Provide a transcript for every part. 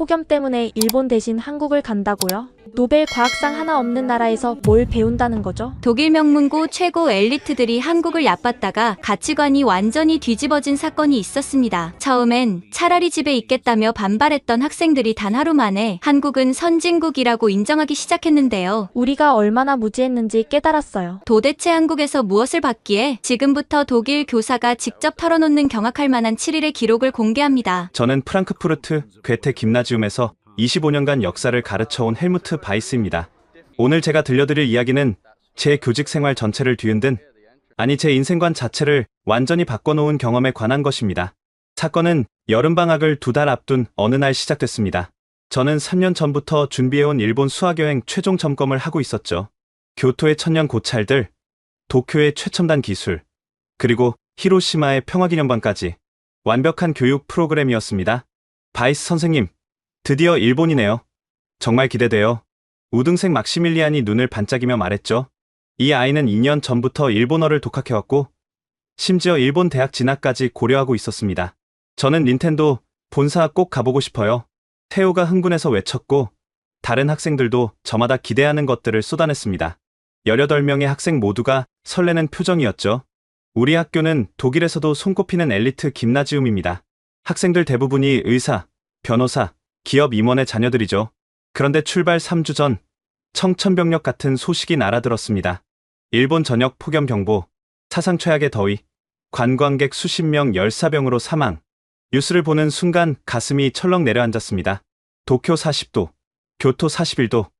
폭염 때문에 일본 대신 한국을 간다고요? 노벨 과학상 하나 없는 나라에서 뭘 배운다는 거죠? 독일 명문고 최고 엘리트들이 한국을 얕봤다가 가치관이 완전히 뒤집어진 사건이 있었습니다. 처음엔 차라리 집에 있겠다며 반발했던 학생들이 단 하루 만에 한국은 선진국이라고 인정하기 시작했는데요. 우리가 얼마나 무지했는지 깨달았어요. 도대체 한국에서 무엇을 받기에 지금부터 독일 교사가 직접 털어놓는 경악할 만한 7일의 기록을 공개합니다. 저는 프랑크푸르트 괴테 김나지움에서 25년간 역사를 가르쳐온 헬무트 바이스입니다. 오늘 제가 들려드릴 이야기는 제 교직 생활 전체를 뒤흔든, 아니 제 인생관 자체를 완전히 바꿔놓은 경험에 관한 것입니다. 사건은 여름방학을 2달 앞둔 어느 날 시작됐습니다. 저는 3년 전부터 준비해온 일본 수학여행 최종 점검을 하고 있었죠. 교토의 천년 고찰들, 도쿄의 최첨단 기술, 그리고 히로시마의 평화기념관까지 완벽한 교육 프로그램이었습니다. 바이스 선생님, 드디어 일본이네요. 정말 기대돼요. 우등생 막시밀리안이 눈을 반짝이며 말했죠. 이 아이는 2년 전부터 일본어를 독학해왔고 심지어 일본 대학 진학까지 고려하고 있었습니다. 저는 닌텐도 본사 꼭 가보고 싶어요. 태호가 흥분해서 외쳤고 다른 학생들도 저마다 기대하는 것들을 쏟아냈습니다. 18명의 학생 모두가 설레는 표정이었죠. 우리 학교는 독일에서도 손꼽히는 엘리트 김나지움입니다. 학생들 대부분이 의사, 변호사, 기업 임원의 자녀들이죠. 그런데 출발 3주 전 청천벽력 같은 소식이 날아들었습니다. 일본 전역 폭염 경보, 사상 최악의 더위, 관광객 수십 명 열사병으로 사망. 뉴스를 보는 순간 가슴이 철렁 내려앉았습니다. 도쿄 40도, 교토 41도.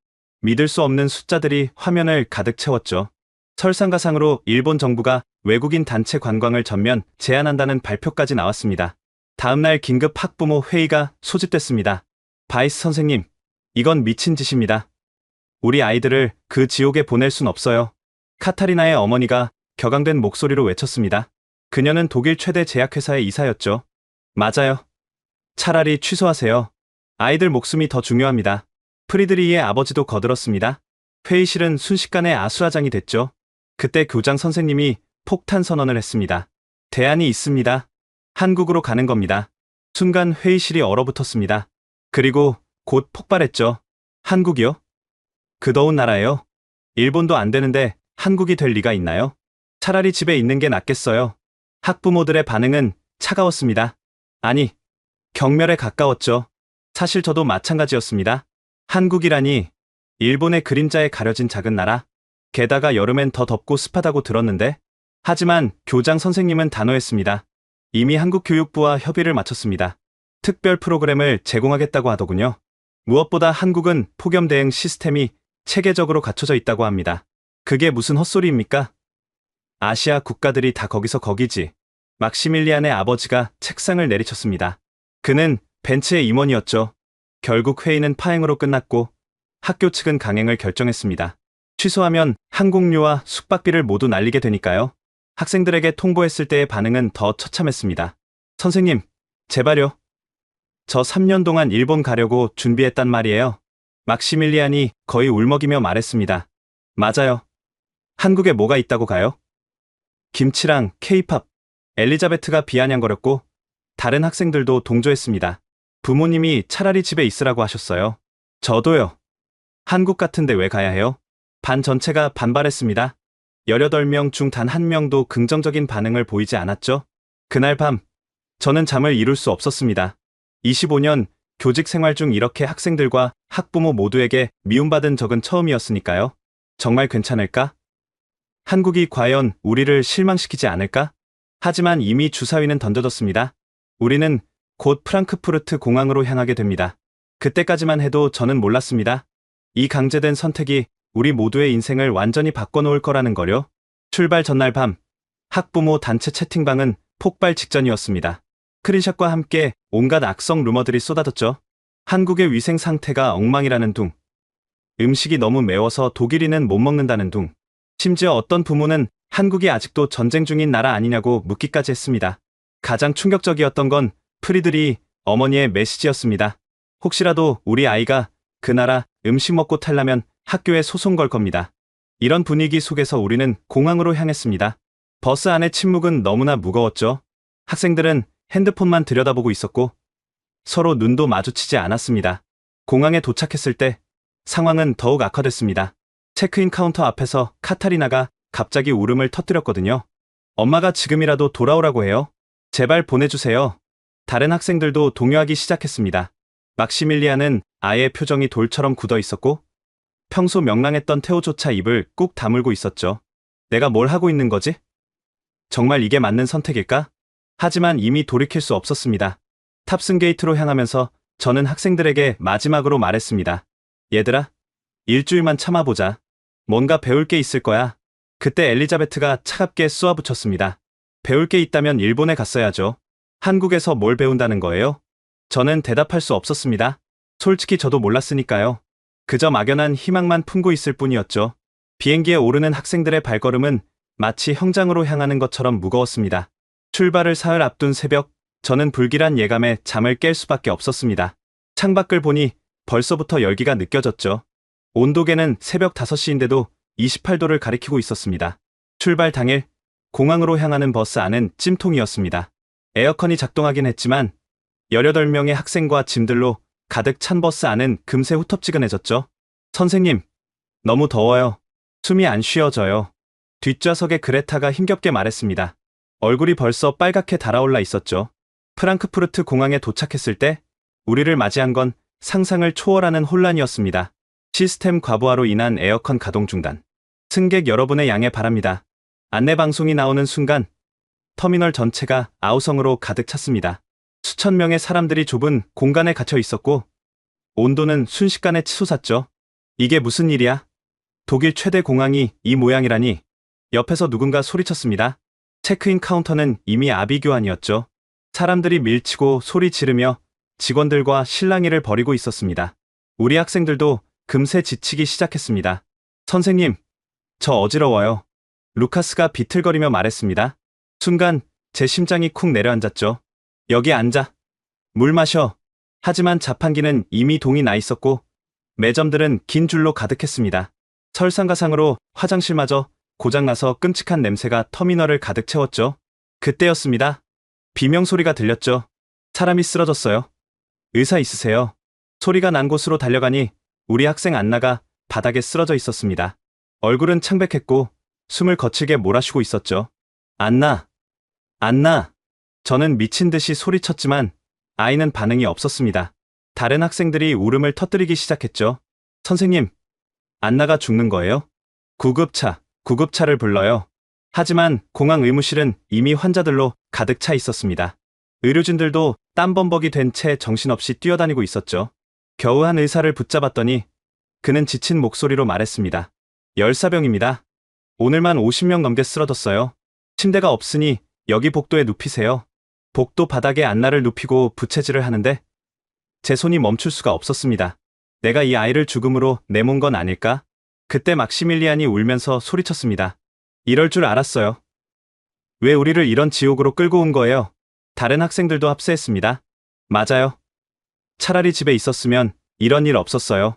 믿을 수 없는 숫자들이 화면을 가득 채웠죠. 설상가상으로 일본 정부가 외국인 단체 관광을 전면 제한한다는 발표까지 나왔습니다. 다음날 긴급 학부모 회의가 소집됐습니다. 바이스 선생님, 이건 미친 짓입니다. 우리 아이들을 그 지옥에 보낼 순 없어요. 카타리나의 어머니가 격앙된 목소리로 외쳤습니다. 그녀는 독일 최대 제약회사의 이사였죠. 맞아요. 차라리 취소하세요. 아이들 목숨이 더 중요합니다. 프리드리히의 아버지도 거들었습니다. 회의실은 순식간에 아수라장이 됐죠. 그때 교장 선생님이 폭탄 선언을 했습니다. 대안이 있습니다. 한국으로 가는 겁니다. 순간 회의실이 얼어붙었습니다. 그리고 곧 폭발했죠. 한국이요? 그 더운 나라예요. 일본도 안 되는데 한국이 될 리가 있나요? 차라리 집에 있는 게 낫겠어요. 학부모들의 반응은 차가웠습니다. 아니, 경멸에 가까웠죠. 사실 저도 마찬가지였습니다. 한국이라니, 일본의 그림자에 가려진 작은 나라. 게다가 여름엔 더 덥고 습하다고 들었는데. 하지만 교장 선생님은 단호했습니다. 이미 한국교육부와 협의를 마쳤습니다. 특별 프로그램을 제공하겠다고 하더군요. 무엇보다 한국은 폭염 대응 시스템이 체계적으로 갖춰져 있다고 합니다. 그게 무슨 헛소리입니까? 아시아 국가들이 다 거기서 거기지. 막시밀리안의 아버지가 책상을 내리쳤습니다. 그는 벤츠의 임원이었죠. 결국 회의는 파행으로 끝났고 학교 측은 강행을 결정했습니다. 취소하면 항공료와 숙박비를 모두 날리게 되니까요. 학생들에게 통보했을 때의 반응은 더 처참했습니다. 선생님, 제발요. 저 3년 동안 일본 가려고 준비했단 말이에요. 막시밀리안이 거의 울먹이며 말했습니다. 맞아요. 한국에 뭐가 있다고 가요? 김치랑 케이팝. 엘리자베트가 비아냥거렸고 다른 학생들도 동조했습니다. 부모님이 차라리 집에 있으라고 하셨어요. 저도요. 한국 같은데 왜 가야 해요? 반 전체가 반발했습니다. 18명 중 단 한 명도 긍정적인 반응을 보이지 않았죠. 그날 밤, 저는 잠을 이룰 수 없었습니다. 25년 교직 생활 중 이렇게 학생들과 학부모 모두에게 미움받은 적은 처음이었으니까요. 정말 괜찮을까? 한국이 과연 우리를 실망시키지 않을까? 하지만 이미 주사위는 던져졌습니다. 우리는 곧 프랑크푸르트 공항으로 향하게 됩니다. 그때까지만 해도 저는 몰랐습니다. 이 강제된 선택이 우리 모두의 인생을 완전히 바꿔놓을 거라는 거요. 출발 전날 밤, 학부모 단체 채팅방은 폭발 직전이었습니다. 스크린샷과 함께 온갖 악성 루머들이 쏟아졌죠. 한국의 위생 상태가 엉망이라는 둥, 음식이 너무 매워서 독일인은 못 먹는다는 둥, 심지어 어떤 부모는 한국이 아직도 전쟁 중인 나라 아니냐고 묻기까지 했습니다. 가장 충격적이었던 건 프리드리히 어머니의 메시지였습니다. 혹시라도 우리 아이가 그 나라 음식 먹고 탈라면 학교에 소송 걸 겁니다. 이런 분위기 속에서 우리는 공항으로 향했습니다. 버스 안의 침묵은 너무나 무거웠죠. 학생들은 핸드폰만 들여다보고 있었고 서로 눈도 마주치지 않았습니다. 공항에 도착했을 때 상황은 더욱 악화됐습니다. 체크인 카운터 앞에서 카타리나가 갑자기 울음을 터뜨렸거든요. 엄마가 지금이라도 돌아오라고 해요. 제발 보내주세요. 다른 학생들도 동요하기 시작했습니다. 막시밀리안은 아예 표정이 돌처럼 굳어 있었고 평소 명랑했던 테오조차 입을 꾹 다물고 있었죠. 내가 뭘 하고 있는 거지? 정말 이게 맞는 선택일까? 하지만 이미 돌이킬 수 없었습니다. 탑승 게이트로 향하면서 저는 학생들에게 마지막으로 말했습니다. 얘들아, 일주일만 참아보자. 뭔가 배울 게 있을 거야. 그때 엘리자베트가 차갑게 쏘아붙였습니다. 배울 게 있다면 일본에 갔어야죠. 한국에서 뭘 배운다는 거예요? 저는 대답할 수 없었습니다. 솔직히 저도 몰랐으니까요. 그저 막연한 희망만 품고 있을 뿐이었죠. 비행기에 오르는 학생들의 발걸음은 마치 형장으로 향하는 것처럼 무거웠습니다. 출발을 사흘 앞둔 새벽, 저는 불길한 예감에 잠을 깰 수밖에 없었습니다. 창밖을 보니 벌써부터 열기가 느껴졌죠. 온도계는 새벽 5시인데도 28도를 가리키고 있었습니다. 출발 당일, 공항으로 향하는 버스 안은 찜통이었습니다. 에어컨이 작동하긴 했지만 18명의 학생과 짐들로 가득 찬 버스 안은 금세 후텁지근해졌죠. 선생님, 너무 더워요. 숨이 안 쉬어져요. 뒷좌석의 그레타가 힘겹게 말했습니다. 얼굴이 벌써 빨갛게 달아올라 있었죠. 프랑크푸르트 공항에 도착했을 때 우리를 맞이한 건 상상을 초월하는 혼란이었습니다. 시스템 과부하로 인한 에어컨 가동 중단. 승객 여러분의 양해 바랍니다. 안내방송이 나오는 순간 터미널 전체가 아우성으로 가득 찼습니다. 수천 명의 사람들이 좁은 공간에 갇혀 있었고 온도는 순식간에 치솟았죠. 이게 무슨 일이야? 독일 최대 공항이 이 모양이라니. 옆에서 누군가 소리쳤습니다. 체크인 카운터는 이미 아비규환이었죠. 사람들이 밀치고 소리 지르며 직원들과 실랑이를 벌이고 있었습니다. 우리 학생들도 금세 지치기 시작했습니다. 선생님, 저 어지러워요. 루카스가 비틀거리며 말했습니다. 순간 제 심장이 쿵 내려앉았죠. 여기 앉아. 물 마셔. 하지만 자판기는 이미 동이 나 있었고 매점들은 긴 줄로 가득했습니다. 설상가상으로 화장실마저 고장나서 끔찍한 냄새가 터미널을 가득 채웠죠. 그때였습니다. 비명소리가 들렸죠. 사람이 쓰러졌어요. 의사 있으세요? 소리가 난 곳으로 달려가니 우리 학생 안나가 바닥에 쓰러져 있었습니다. 얼굴은 창백했고 숨을 거칠게 몰아쉬고 있었죠. 안나! 안나! 저는 미친 듯이 소리쳤지만 아이는 반응이 없었습니다. 다른 학생들이 울음을 터뜨리기 시작했죠. 선생님, 안나가 죽는 거예요? 구급차를 불러요. 하지만 공항 의무실은 이미 환자들로 가득 차 있었습니다. 의료진들도 땀범벅이 된 채 정신없이 뛰어다니고 있었죠. 겨우 한 의사를 붙잡았더니 그는 지친 목소리로 말했습니다. 열사병입니다. 오늘만 50명 넘게 쓰러졌어요. 침대가 없으니 여기 복도에 눕히세요. 복도 바닥에 안나를 눕히고 부채질을 하는데 제 손이 멈출 수가 없었습니다. 내가 이 아이를 죽음으로 내몬 건 아닐까? 그때 막시밀리안이 울면서 소리쳤습니다. 이럴 줄 알았어요. 왜 우리를 이런 지옥으로 끌고 온 거예요? 다른 학생들도 합세했습니다. 맞아요. 차라리 집에 있었으면 이런 일 없었어요.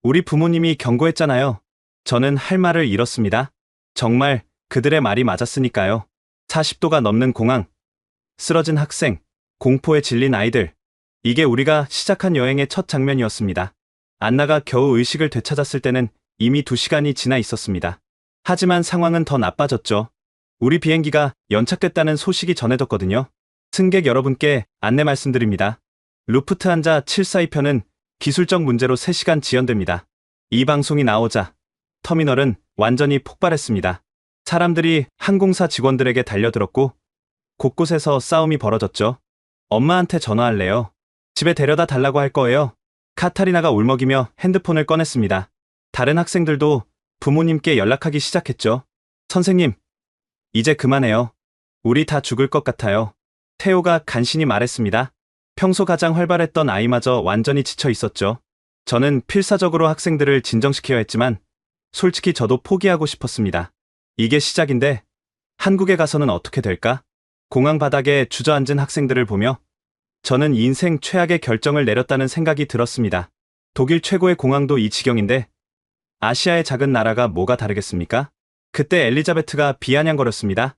우리 부모님이 경고했잖아요. 저는 할 말을 잃었습니다. 정말 그들의 말이 맞았으니까요. 40도가 넘는 공항, 쓰러진 학생, 공포에 질린 아이들. 이게 우리가 시작한 여행의 첫 장면이었습니다. 안나가 겨우 의식을 되찾았을 때는 이미 2시간이 지나 있었습니다. 하지만 상황은 더 나빠졌죠. 우리 비행기가 연착됐다는 소식이 전해졌거든요. 승객 여러분께 안내 말씀드립니다. 루프트한자 742편은 기술적 문제로 3시간 지연됩니다. 이 방송이 나오자 터미널은 완전히 폭발했습니다. 사람들이 항공사 직원들에게 달려들었고 곳곳에서 싸움이 벌어졌죠. 엄마한테 전화할래요. 집에 데려다 달라고 할 거예요. 카타리나가 울먹이며 핸드폰을 꺼냈습니다. 다른 학생들도 부모님께 연락하기 시작했죠. 선생님, 이제 그만해요. 우리 다 죽을 것 같아요. 테오가 간신히 말했습니다. 평소 가장 활발했던 아이마저 완전히 지쳐 있었죠. 저는 필사적으로 학생들을 진정시켜야 했지만 솔직히 저도 포기하고 싶었습니다. 이게 시작인데 한국에 가서는 어떻게 될까? 공항 바닥에 주저앉은 학생들을 보며 저는 인생 최악의 결정을 내렸다는 생각이 들었습니다. 독일 최고의 공항도 이 지경인데 아시아의 작은 나라가 뭐가 다르겠습니까? 그때 엘리자베트가 비아냥거렸습니다.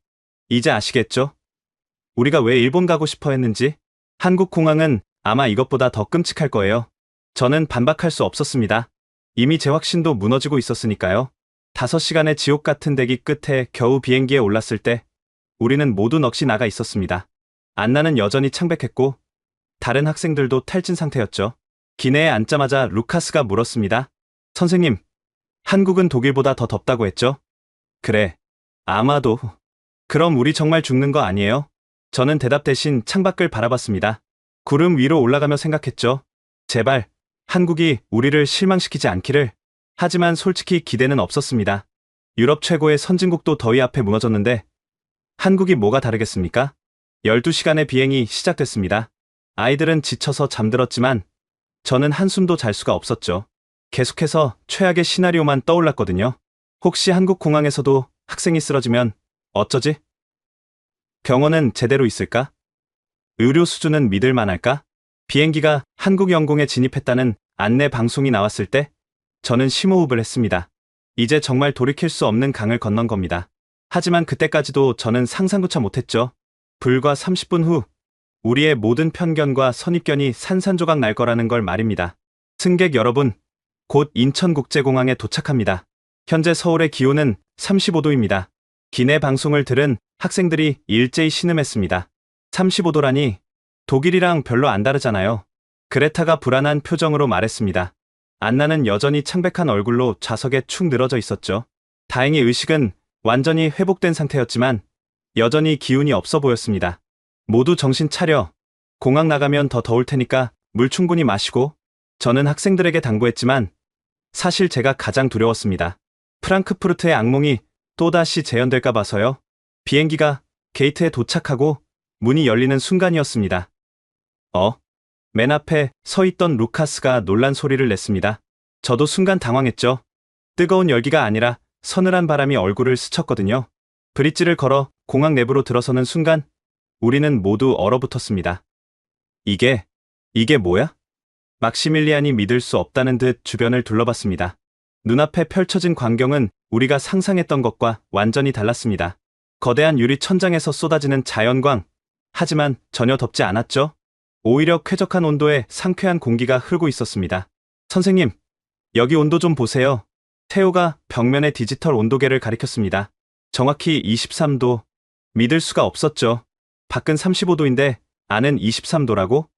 이제 아시겠죠? 우리가 왜 일본 가고 싶어 했는지? 한국 공항은 아마 이것보다 더 끔찍할 거예요. 저는 반박할 수 없었습니다. 이미 제 확신도 무너지고 있었으니까요. 5시간의 지옥 같은 대기 끝에 겨우 비행기에 올랐을 때 우리는 모두 넋이 나가 있었습니다. 안나는 여전히 창백했고 다른 학생들도 탈진 상태였죠. 기내에 앉자마자 루카스가 물었습니다. 선생님, 한국은 독일보다 더 덥다고 했죠? 그래, 아마도. 그럼 우리 정말 죽는 거 아니에요? 저는 대답 대신 창밖을 바라봤습니다. 구름 위로 올라가며 생각했죠. 제발, 한국이 우리를 실망시키지 않기를. 하지만 솔직히 기대는 없었습니다. 유럽 최고의 선진국도 더위 앞에 무너졌는데 한국이 뭐가 다르겠습니까? 12시간의 비행이 시작됐습니다. 아이들은 지쳐서 잠들었지만 저는 한숨도 잘 수가 없었죠. 계속해서 최악의 시나리오만 떠올랐거든요. 혹시 한국 공항에서도 학생이 쓰러지면 어쩌지? 병원은 제대로 있을까? 의료 수준은 믿을 만할까? 비행기가 한국 영공에 진입했다는 안내 방송이 나왔을 때 저는 심호흡을 했습니다. 이제 정말 돌이킬 수 없는 강을 건넌 겁니다. 하지만 그때까지도 저는 상상조차 못했죠. 불과 30분 후 우리의 모든 편견과 선입견이 산산조각 날 거라는 걸 말입니다. 승객 여러분, 곧 인천국제공항에 도착합니다. 현재 서울의 기온은 35도입니다. 기내 방송을 들은 학생들이 일제히 신음했습니다. 35도라니 독일이랑 별로 안 다르잖아요. 그레타가 불안한 표정으로 말했습니다. 안나는 여전히 창백한 얼굴로 좌석에 축 늘어져 있었죠. 다행히 의식은 완전히 회복된 상태였지만 여전히 기운이 없어 보였습니다. 모두 정신 차려. 공항 나가면 더 더울 테니까 물 충분히 마시고. 저는 학생들에게 당부했지만 사실 제가 가장 두려웠습니다. 프랑크푸르트의 악몽이 또다시 재현될까 봐서요. 비행기가 게이트에 도착하고 문이 열리는 순간이었습니다. 맨 앞에 서 있던 루카스가 놀란 소리를 냈습니다. 저도 순간 당황했죠. 뜨거운 열기가 아니라 서늘한 바람이 얼굴을 스쳤거든요. 브릿지를 걸어 공항 내부로 들어서는 순간 우리는 모두 얼어붙었습니다. 이게 뭐야? 막시밀리안이 믿을 수 없다는 듯 주변을 둘러봤습니다. 눈앞에 펼쳐진 광경은 우리가 상상했던 것과 완전히 달랐습니다. 거대한 유리 천장에서 쏟아지는 자연광. 하지만 전혀 덥지 않았죠. 오히려 쾌적한 온도에 상쾌한 공기가 흐르고 있었습니다. 선생님, 여기 온도 좀 보세요. 테오가 벽면에 디지털 온도계를 가리켰습니다. 정확히 23도. 믿을 수가 없었죠. 밖은 35도인데 안은 23도라고?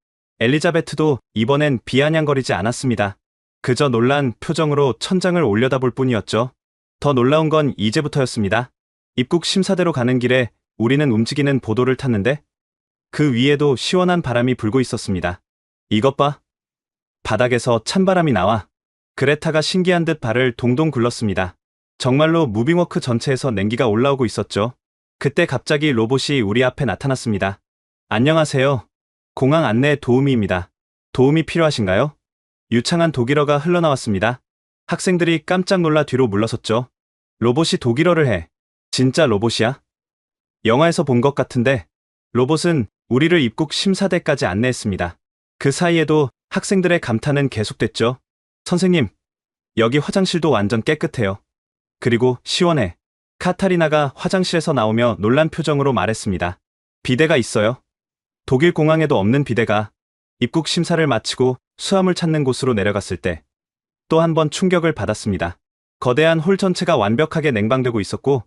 엘리자베트도 이번엔 비아냥거리지 않았습니다. 그저 놀란 표정으로 천장을 올려다볼 뿐이었죠. 더 놀라운 건 이제부터였습니다. 입국 심사대로 가는 길에 우리는 움직이는 보도를 탔는데 그 위에도 시원한 바람이 불고 있었습니다. 이것 봐. 바닥에서 찬바람이 나와. 그레타가 신기한 듯 발을 동동 굴렀습니다. 정말로 무빙워크 전체에서 냉기가 올라오고 있었죠. 그때 갑자기 로봇이 우리 앞에 나타났습니다. 안녕하세요. 공항 안내 도우미입니다. 도움이 필요하신가요? 유창한 독일어가 흘러나왔습니다. 학생들이 깜짝 놀라 뒤로 물러섰죠. 로봇이 독일어를 해. 진짜 로봇이야? 영화에서 본 것 같은데. 로봇은 우리를 입국 심사대까지 안내했습니다. 그 사이에도 학생들의 감탄은 계속됐죠. 선생님, 여기 화장실도 완전 깨끗해요. 그리고 시원해. 카타리나가 화장실에서 나오며 놀란 표정으로 말했습니다. 비데가 있어요. 독일 공항에도 없는 비데가. 입국 심사를 마치고 수화물 찾는 곳으로 내려갔을 때 또 한 번 충격을 받았습니다. 거대한 홀 전체가 완벽하게 냉방되고 있었고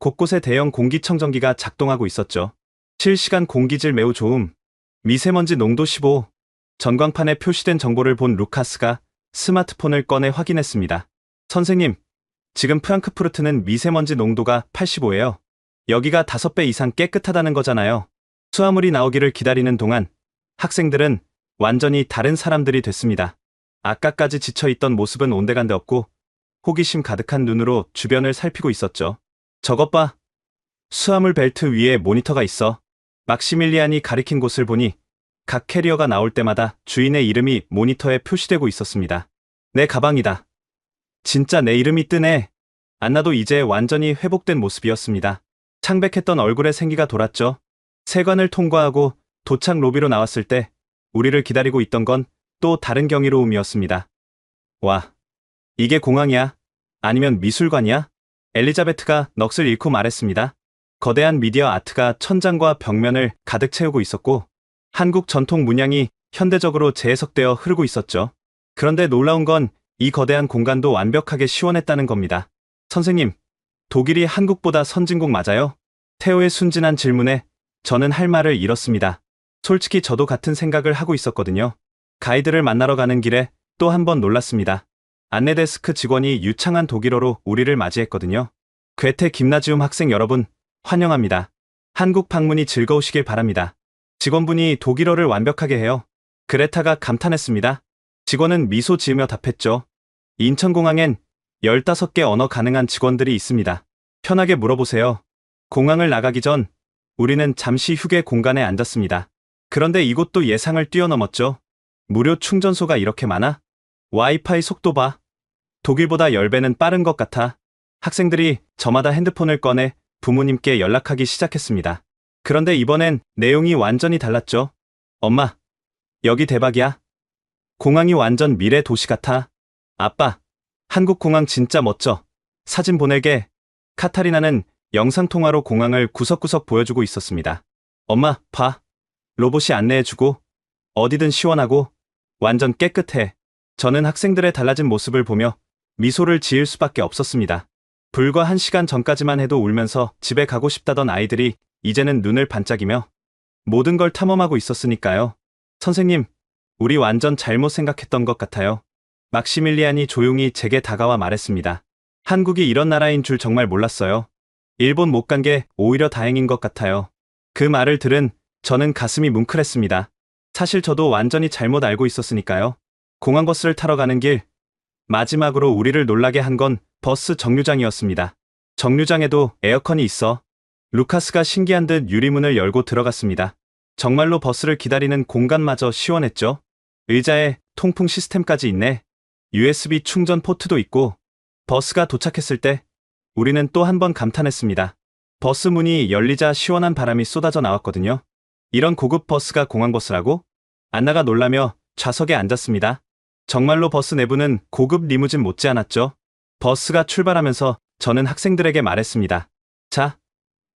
곳곳에 대형 공기청정기가 작동하고 있었죠. 실시간 공기질 매우 좋음. 미세먼지 농도 15. 전광판에 표시된 정보를 본 루카스가 스마트폰을 꺼내 확인했습니다. 선생님, 지금 프랑크푸르트는 미세먼지 농도가 85예요. 여기가 5배 이상 깨끗하다는 거잖아요. 수화물이 나오기를 기다리는 동안 학생들은 완전히 다른 사람들이 됐습니다. 아까까지 지쳐있던 모습은 온데간데 없고 호기심 가득한 눈으로 주변을 살피고 있었죠. 저것 봐. 수화물 벨트 위에 모니터가 있어. 막시밀리안이 가리킨 곳을 보니 각 캐리어가 나올 때마다 주인의 이름이 모니터에 표시되고 있었습니다. 내 가방이다. 진짜 내 이름이 뜨네. 안나도 이제 완전히 회복된 모습이었습니다. 창백했던 얼굴에 생기가 돌았죠. 세관을 통과하고 도착 로비로 나왔을 때 우리를 기다리고 있던 건 또 다른 경이로움이었습니다. 와, 이게 공항이야? 아니면 미술관이야? 엘리자베트가 넋을 잃고 말했습니다. 거대한 미디어 아트가 천장과 벽면을 가득 채우고 있었고 한국 전통 문양이 현대적으로 재해석되어 흐르고 있었죠. 그런데 놀라운 건 이 거대한 공간도 완벽하게 시원했다는 겁니다. 선생님, 독일이 한국보다 선진국 맞아요? 태호의 순진한 질문에 저는 할 말을 잃었습니다. 솔직히 저도 같은 생각을 하고 있었거든요. 가이드를 만나러 가는 길에 또 한 번 놀랐습니다. 안내데스크 직원이 유창한 독일어로 우리를 맞이했거든요. 괴테 김나지움 학생 여러분, 환영합니다. 한국 방문이 즐거우시길 바랍니다. 직원분이 독일어를 완벽하게 해요. 그레타가 감탄했습니다. 직원은 미소 지으며 답했죠. 인천공항엔 15개 언어 가능한 직원들이 있습니다. 편하게 물어보세요. 공항을 나가기 전 우리는 잠시 휴게 공간에 앉았습니다. 그런데 이곳도 예상을 뛰어넘었죠. 무료 충전소가 이렇게 많아? 와이파이 속도 봐. 독일보다 10배는 빠른 것 같아. 학생들이 저마다 핸드폰을 꺼내 부모님께 연락하기 시작했습니다. 그런데 이번엔 내용이 완전히 달랐죠. 엄마, 여기 대박이야. 공항이 완전 미래 도시 같아. 아빠, 한국 공항 진짜 멋져. 사진 보내게. 카타리나는 영상통화로 공항을 구석구석 보여주고 있었습니다. 엄마, 봐. 로봇이 안내해주고 어디든 시원하고 완전 깨끗해. 저는 학생들의 달라진 모습을 보며 미소를 지을 수밖에 없었습니다. 불과 1시간 전까지만 해도 울면서 집에 가고 싶다던 아이들이 이제는 눈을 반짝이며 모든 걸 탐험하고 있었으니까요. 선생님, 우리 완전 잘못 생각했던 것 같아요. 막시밀리안이 조용히 제게 다가와 말했습니다. 한국이 이런 나라인 줄 정말 몰랐어요. 일본 못 간 게 오히려 다행인 것 같아요. 그 말을 들은 저는 가슴이 뭉클했습니다. 사실 저도 완전히 잘못 알고 있었으니까요. 공항버스를 타러 가는 길, 마지막으로 우리를 놀라게 한 건 버스 정류장이었습니다. 정류장에도 에어컨이 있어. 루카스가 신기한 듯 유리문을 열고 들어갔습니다. 정말로 버스를 기다리는 공간마저 시원했죠. 의자에 통풍 시스템까지 있네. USB 충전 포트도 있고. 버스가 도착했을 때 우리는 또 한 번 감탄했습니다. 버스 문이 열리자 시원한 바람이 쏟아져 나왔거든요. 이런 고급 버스가 공항버스라고? 안나가 놀라며 좌석에 앉았습니다. 정말로 버스 내부는 고급 리무진 못지않았죠. 버스가 출발하면서 저는 학생들에게 말했습니다. 자,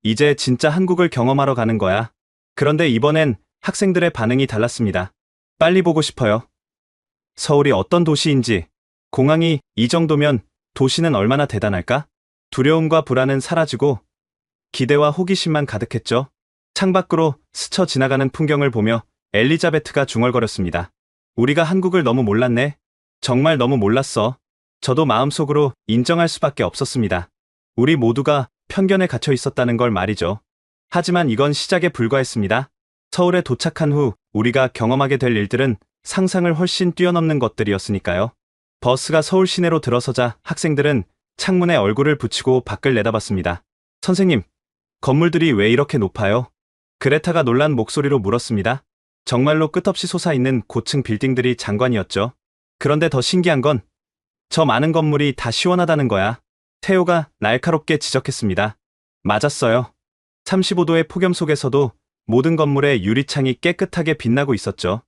이제 진짜 한국을 경험하러 가는 거야. 그런데 이번엔 학생들의 반응이 달랐습니다. 빨리 보고 싶어요. 서울이 어떤 도시인지, 공항이 이 정도면 도시는 얼마나 대단할까? 두려움과 불안은 사라지고 기대와 호기심만 가득했죠. 창밖으로 스쳐 지나가는 풍경을 보며 엘리자베트가 중얼거렸습니다. 우리가 한국을 너무 몰랐네. 정말 너무 몰랐어. 저도 마음속으로 인정할 수밖에 없었습니다. 우리 모두가 편견에 갇혀 있었다는 걸 말이죠. 하지만 이건 시작에 불과했습니다. 서울에 도착한 후 우리가 경험하게 될 일들은 상상을 훨씬 뛰어넘는 것들이었으니까요. 버스가 서울 시내로 들어서자 학생들은 창문에 얼굴을 붙이고 밖을 내다봤습니다. 선생님, 건물들이 왜 이렇게 높아요? 그레타가 놀란 목소리로 물었습니다. 정말로 끝없이 솟아있는 고층 빌딩들이 장관이었죠. 그런데 더 신기한 건 저 많은 건물이 다 시원하다는 거야. 태호가 날카롭게 지적했습니다. 맞았어요. 35도의 폭염 속에서도 모든 건물의 유리창이 깨끗하게 빛나고 있었죠.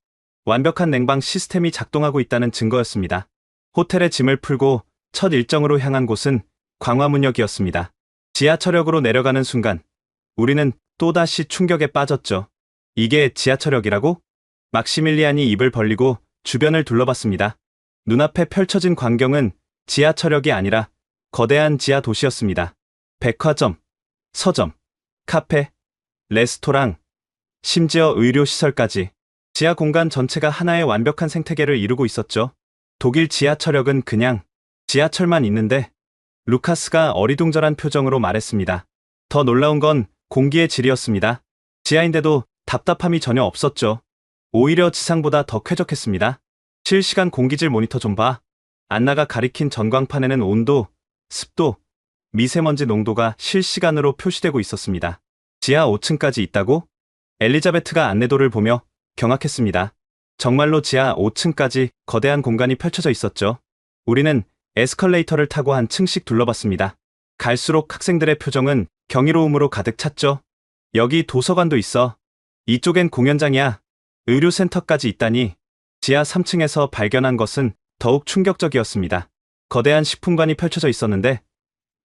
완벽한 냉방 시스템이 작동하고 있다는 증거였습니다. 호텔에 짐을 풀고 첫 일정으로 향한 곳은 광화문역이었습니다. 지하철역으로 내려가는 순간 우리는 또다시 충격에 빠졌죠. 이게 지하철역이라고? 막시밀리안이 입을 벌리고 주변을 둘러봤습니다. 눈앞에 펼쳐진 광경은 지하철역이 아니라 거대한 지하 도시였습니다. 백화점, 서점, 카페, 레스토랑, 심지어 의료시설까지 지하 공간 전체가 하나의 완벽한 생태계를 이루고 있었죠. 독일 지하철역은 그냥 지하철만 있는데 루카스가 어리둥절한 표정으로 말했습니다. 더 놀라운 건 공기의 질이었습니다. 지하인데도 답답함이 전혀 없었죠. 오히려 지상보다 더 쾌적했습니다. 실시간 공기질 모니터 좀 봐. 안나가 가리킨 전광판에는 온도, 습도, 미세먼지 농도가 실시간으로 표시되고 있었습니다. 지하 5층까지 있다고? 엘리자베트가 안내도를 보며 경악했습니다. 정말로 지하 5층까지 거대한 공간이 펼쳐져 있었죠. 우리는 에스컬레이터를 타고 한 층씩 둘러봤습니다. 갈수록 학생들의 표정은 경이로움으로 가득 찼죠. 여기 도서관도 있어. 이쪽엔 공연장이야. 의료센터까지 있다니. 지하 3층에서 발견한 것은 더욱 충격적이었습니다. 거대한 식품관이 펼쳐져 있었는데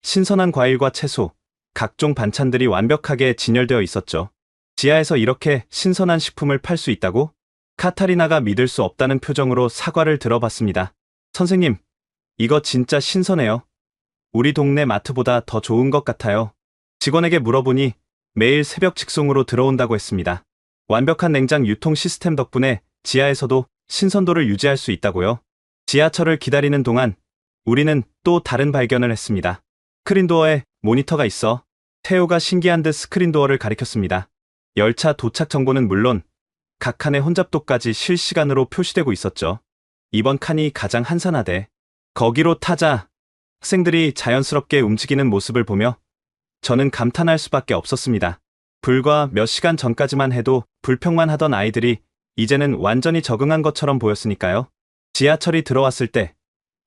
신선한 과일과 채소, 각종 반찬들이 완벽하게 진열되어 있었죠. 지하에서 이렇게 신선한 식품을 팔 수 있다고? 카타리나가 믿을 수 없다는 표정으로 사과를 들어봤습니다. 선생님, 이거 진짜 신선해요. 우리 동네 마트보다 더 좋은 것 같아요. 직원에게 물어보니 매일 새벽 직송으로 들어온다고 했습니다. 완벽한 냉장 유통 시스템 덕분에 지하에서도 신선도를 유지할 수 있다고요. 지하철을 기다리는 동안 우리는 또 다른 발견을 했습니다. 스크린도어에 모니터가 있어 태호가 신기한 듯 스크린도어를 가리켰습니다. 열차 도착 정보는 물론 각 칸의 혼잡도까지 실시간으로 표시되고 있었죠. 이번 칸이 가장 한산하대. 거기로 타자 학생들이 자연스럽게 움직이는 모습을 보며 저는 감탄할 수밖에 없었습니다. 불과 몇 시간 전까지만 해도 불평만 하던 아이들이 이제는 완전히 적응한 것처럼 보였으니까요. 지하철이 들어왔을 때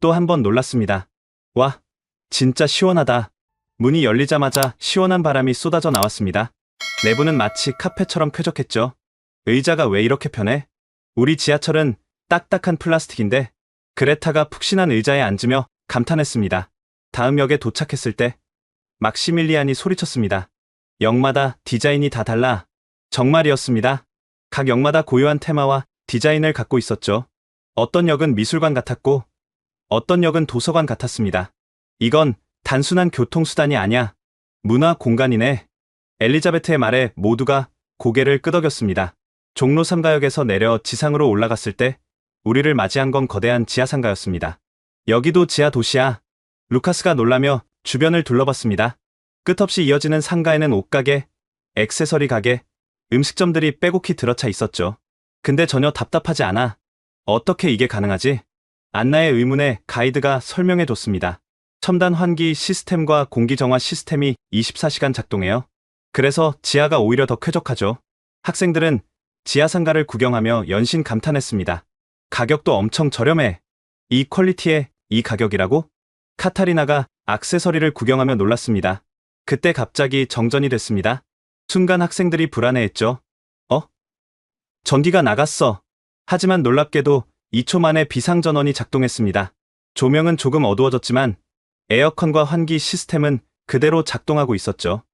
또 한 번 놀랐습니다. 와, 진짜 시원하다. 문이 열리자마자 시원한 바람이 쏟아져 나왔습니다. 내부는 마치 카페처럼 쾌적했죠. 의자가 왜 이렇게 편해? 우리 지하철은 딱딱한 플라스틱인데 그레타가 푹신한 의자에 앉으며 감탄했습니다. 다음 역에 도착했을 때 막시밀리안이 소리쳤습니다. 역마다 디자인이 다 달라. 정말이었습니다. 각 역마다 고유한 테마와 디자인을 갖고 있었죠. 어떤 역은 미술관 같았고 어떤 역은 도서관 같았습니다. 이건 단순한 교통수단이 아니야. 문화 공간이네. 엘리자베트의 말에 모두가 고개를 끄덕였습니다. 종로 3가역에서 내려 지상으로 올라갔을 때 우리를 맞이한 건 거대한 지하상가였습니다. 여기도 지하 도시야. 루카스가 놀라며 주변을 둘러봤습니다. 끝없이 이어지는 상가에는 옷가게, 액세서리 가게, 음식점들이 빼곡히 들어차 있었죠. 근데 전혀 답답하지 않아. 어떻게 이게 가능하지? 안나의 의문에 가이드가 설명해줬습니다. 첨단 환기 시스템과 공기 정화 시스템이 24시간 작동해요. 그래서 지하가 오히려 더 쾌적하죠. 학생들은 지하상가를 구경하며 연신 감탄했습니다. 가격도 엄청 저렴해. 이 퀄리티에 이 가격이라고? 카타리나가 액세서리를 구경하며 놀랐습니다. 그때 갑자기 정전이 됐습니다. 순간 학생들이 불안해했죠. 전기가 나갔어. 하지만 놀랍게도 2초 만에 비상전원이 작동했습니다. 조명은 조금 어두워졌지만 에어컨과 환기 시스템은 그대로 작동하고 있었죠.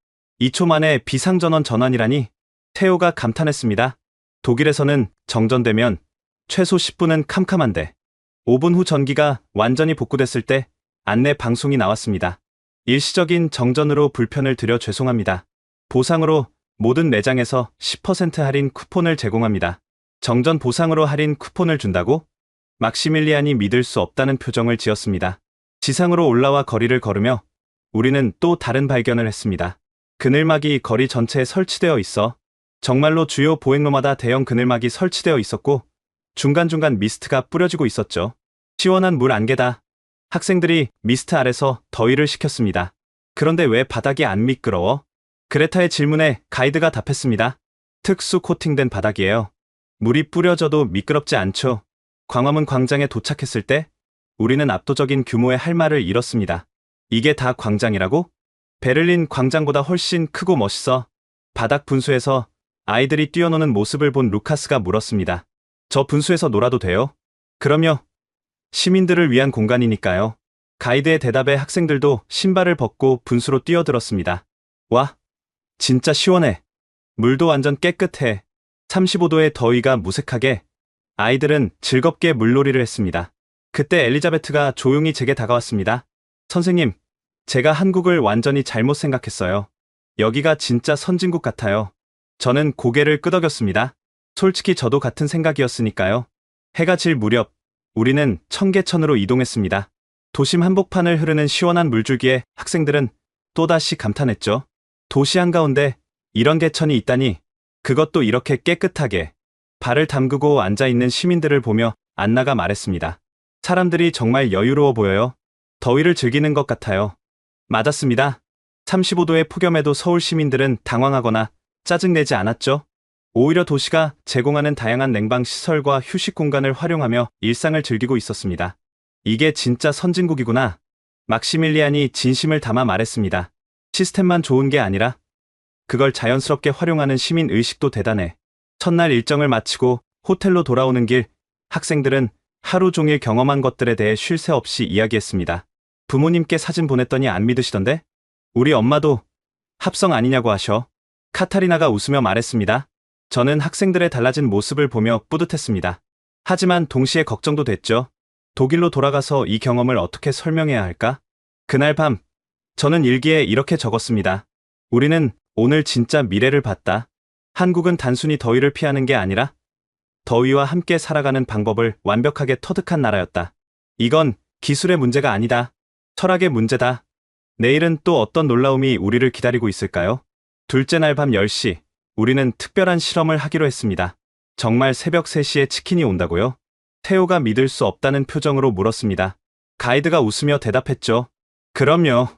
2초 만에 비상전원 전환이라니? 태호가 감탄했습니다. 독일에서는 정전되면 최소 10분은 캄캄한데 5분 후 전기가 완전히 복구됐을 때 안내 방송이 나왔습니다. 일시적인 정전으로 불편을 드려 죄송합니다. 보상으로 모든 매장에서 10% 할인 쿠폰을 제공합니다. 정전 보상으로 할인 쿠폰을 준다고? 막시밀리안이 믿을 수 없다는 표정을 지었습니다. 지상으로 올라와 거리를 걸으며 우리는 또 다른 발견을 했습니다. 그늘막이 거리 전체에 설치되어 있어 정말로 주요 보행로마다 대형 그늘막이 설치되어 있었고 중간중간 미스트가 뿌려지고 있었죠. 시원한 물 안개다. 학생들이 미스트 아래서 더위를 식혔습니다. 그런데 왜 바닥이 안 미끄러워? 그레타의 질문에 가이드가 답했습니다. 특수 코팅된 바닥이에요. 물이 뿌려져도 미끄럽지 않죠. 광화문 광장에 도착했을 때 우리는 압도적인 규모의 할 말을 잃었습니다. 이게 다 광장이라고? 베를린 광장보다 훨씬 크고 멋있어. 바닥 분수에서 아이들이 뛰어노는 모습을 본 루카스가 물었습니다. 저 분수에서 놀아도 돼요? 그럼요. 시민들을 위한 공간이니까요. 가이드의 대답에 학생들도 신발을 벗고 분수로 뛰어들었습니다. 와, 진짜 시원해. 물도 완전 깨끗해. 35도의 더위가 무색하게 아이들은 즐겁게 물놀이를 했습니다. 그때 엘리자베트가 조용히 제게 다가왔습니다. 선생님, 제가 한국을 완전히 잘못 생각했어요. 여기가 진짜 선진국 같아요. 저는 고개를 끄덕였습니다. 솔직히 저도 같은 생각이었으니까요. 해가 질 무렵 우리는 청계천으로 이동했습니다. 도심 한복판을 흐르는 시원한 물줄기에 학생들은 또다시 감탄했죠. 도시 한가운데 이런 개천이 있다니. 그것도 이렇게 깨끗하게. 발을 담그고 앉아있는 시민들을 보며 안나가 말했습니다. 사람들이 정말 여유로워 보여요. 더위를 즐기는 것 같아요. 맞았습니다. 35도의 폭염에도 서울 시민들은 당황하거나 짜증내지 않았죠. 오히려 도시가 제공하는 다양한 냉방 시설과 휴식 공간을 활용하며 일상을 즐기고 있었습니다. 이게 진짜 선진국이구나. 막시밀리안이 진심을 담아 말했습니다. 시스템만 좋은 게 아니라 그걸 자연스럽게 활용하는 시민 의식도 대단해. 첫날 일정을 마치고 호텔로 돌아오는 길, 학생들은 하루 종일 경험한 것들에 대해 쉴 새 없이 이야기했습니다. 부모님께 사진 보냈더니 안 믿으시던데? 우리 엄마도 합성 아니냐고 하셔. 카타리나가 웃으며 말했습니다. 저는 학생들의 달라진 모습을 보며 뿌듯했습니다. 하지만 동시에 걱정도 됐죠. 독일로 돌아가서 이 경험을 어떻게 설명해야 할까? 그날 밤, 저는 일기에 이렇게 적었습니다. 우리는 오늘 진짜 미래를 봤다. 한국은 단순히 더위를 피하는 게 아니라 더위와 함께 살아가는 방법을 완벽하게 터득한 나라였다. 이건 기술의 문제가 아니다. 철학의 문제다. 내일은 또 어떤 놀라움이 우리를 기다리고 있을까요? 둘째 날 밤 10시, 우리는 특별한 실험을 하기로 했습니다. 정말 새벽 3시에 치킨이 온다고요? 태호가 믿을 수 없다는 표정으로 물었습니다. 가이드가 웃으며 대답했죠. 그럼요.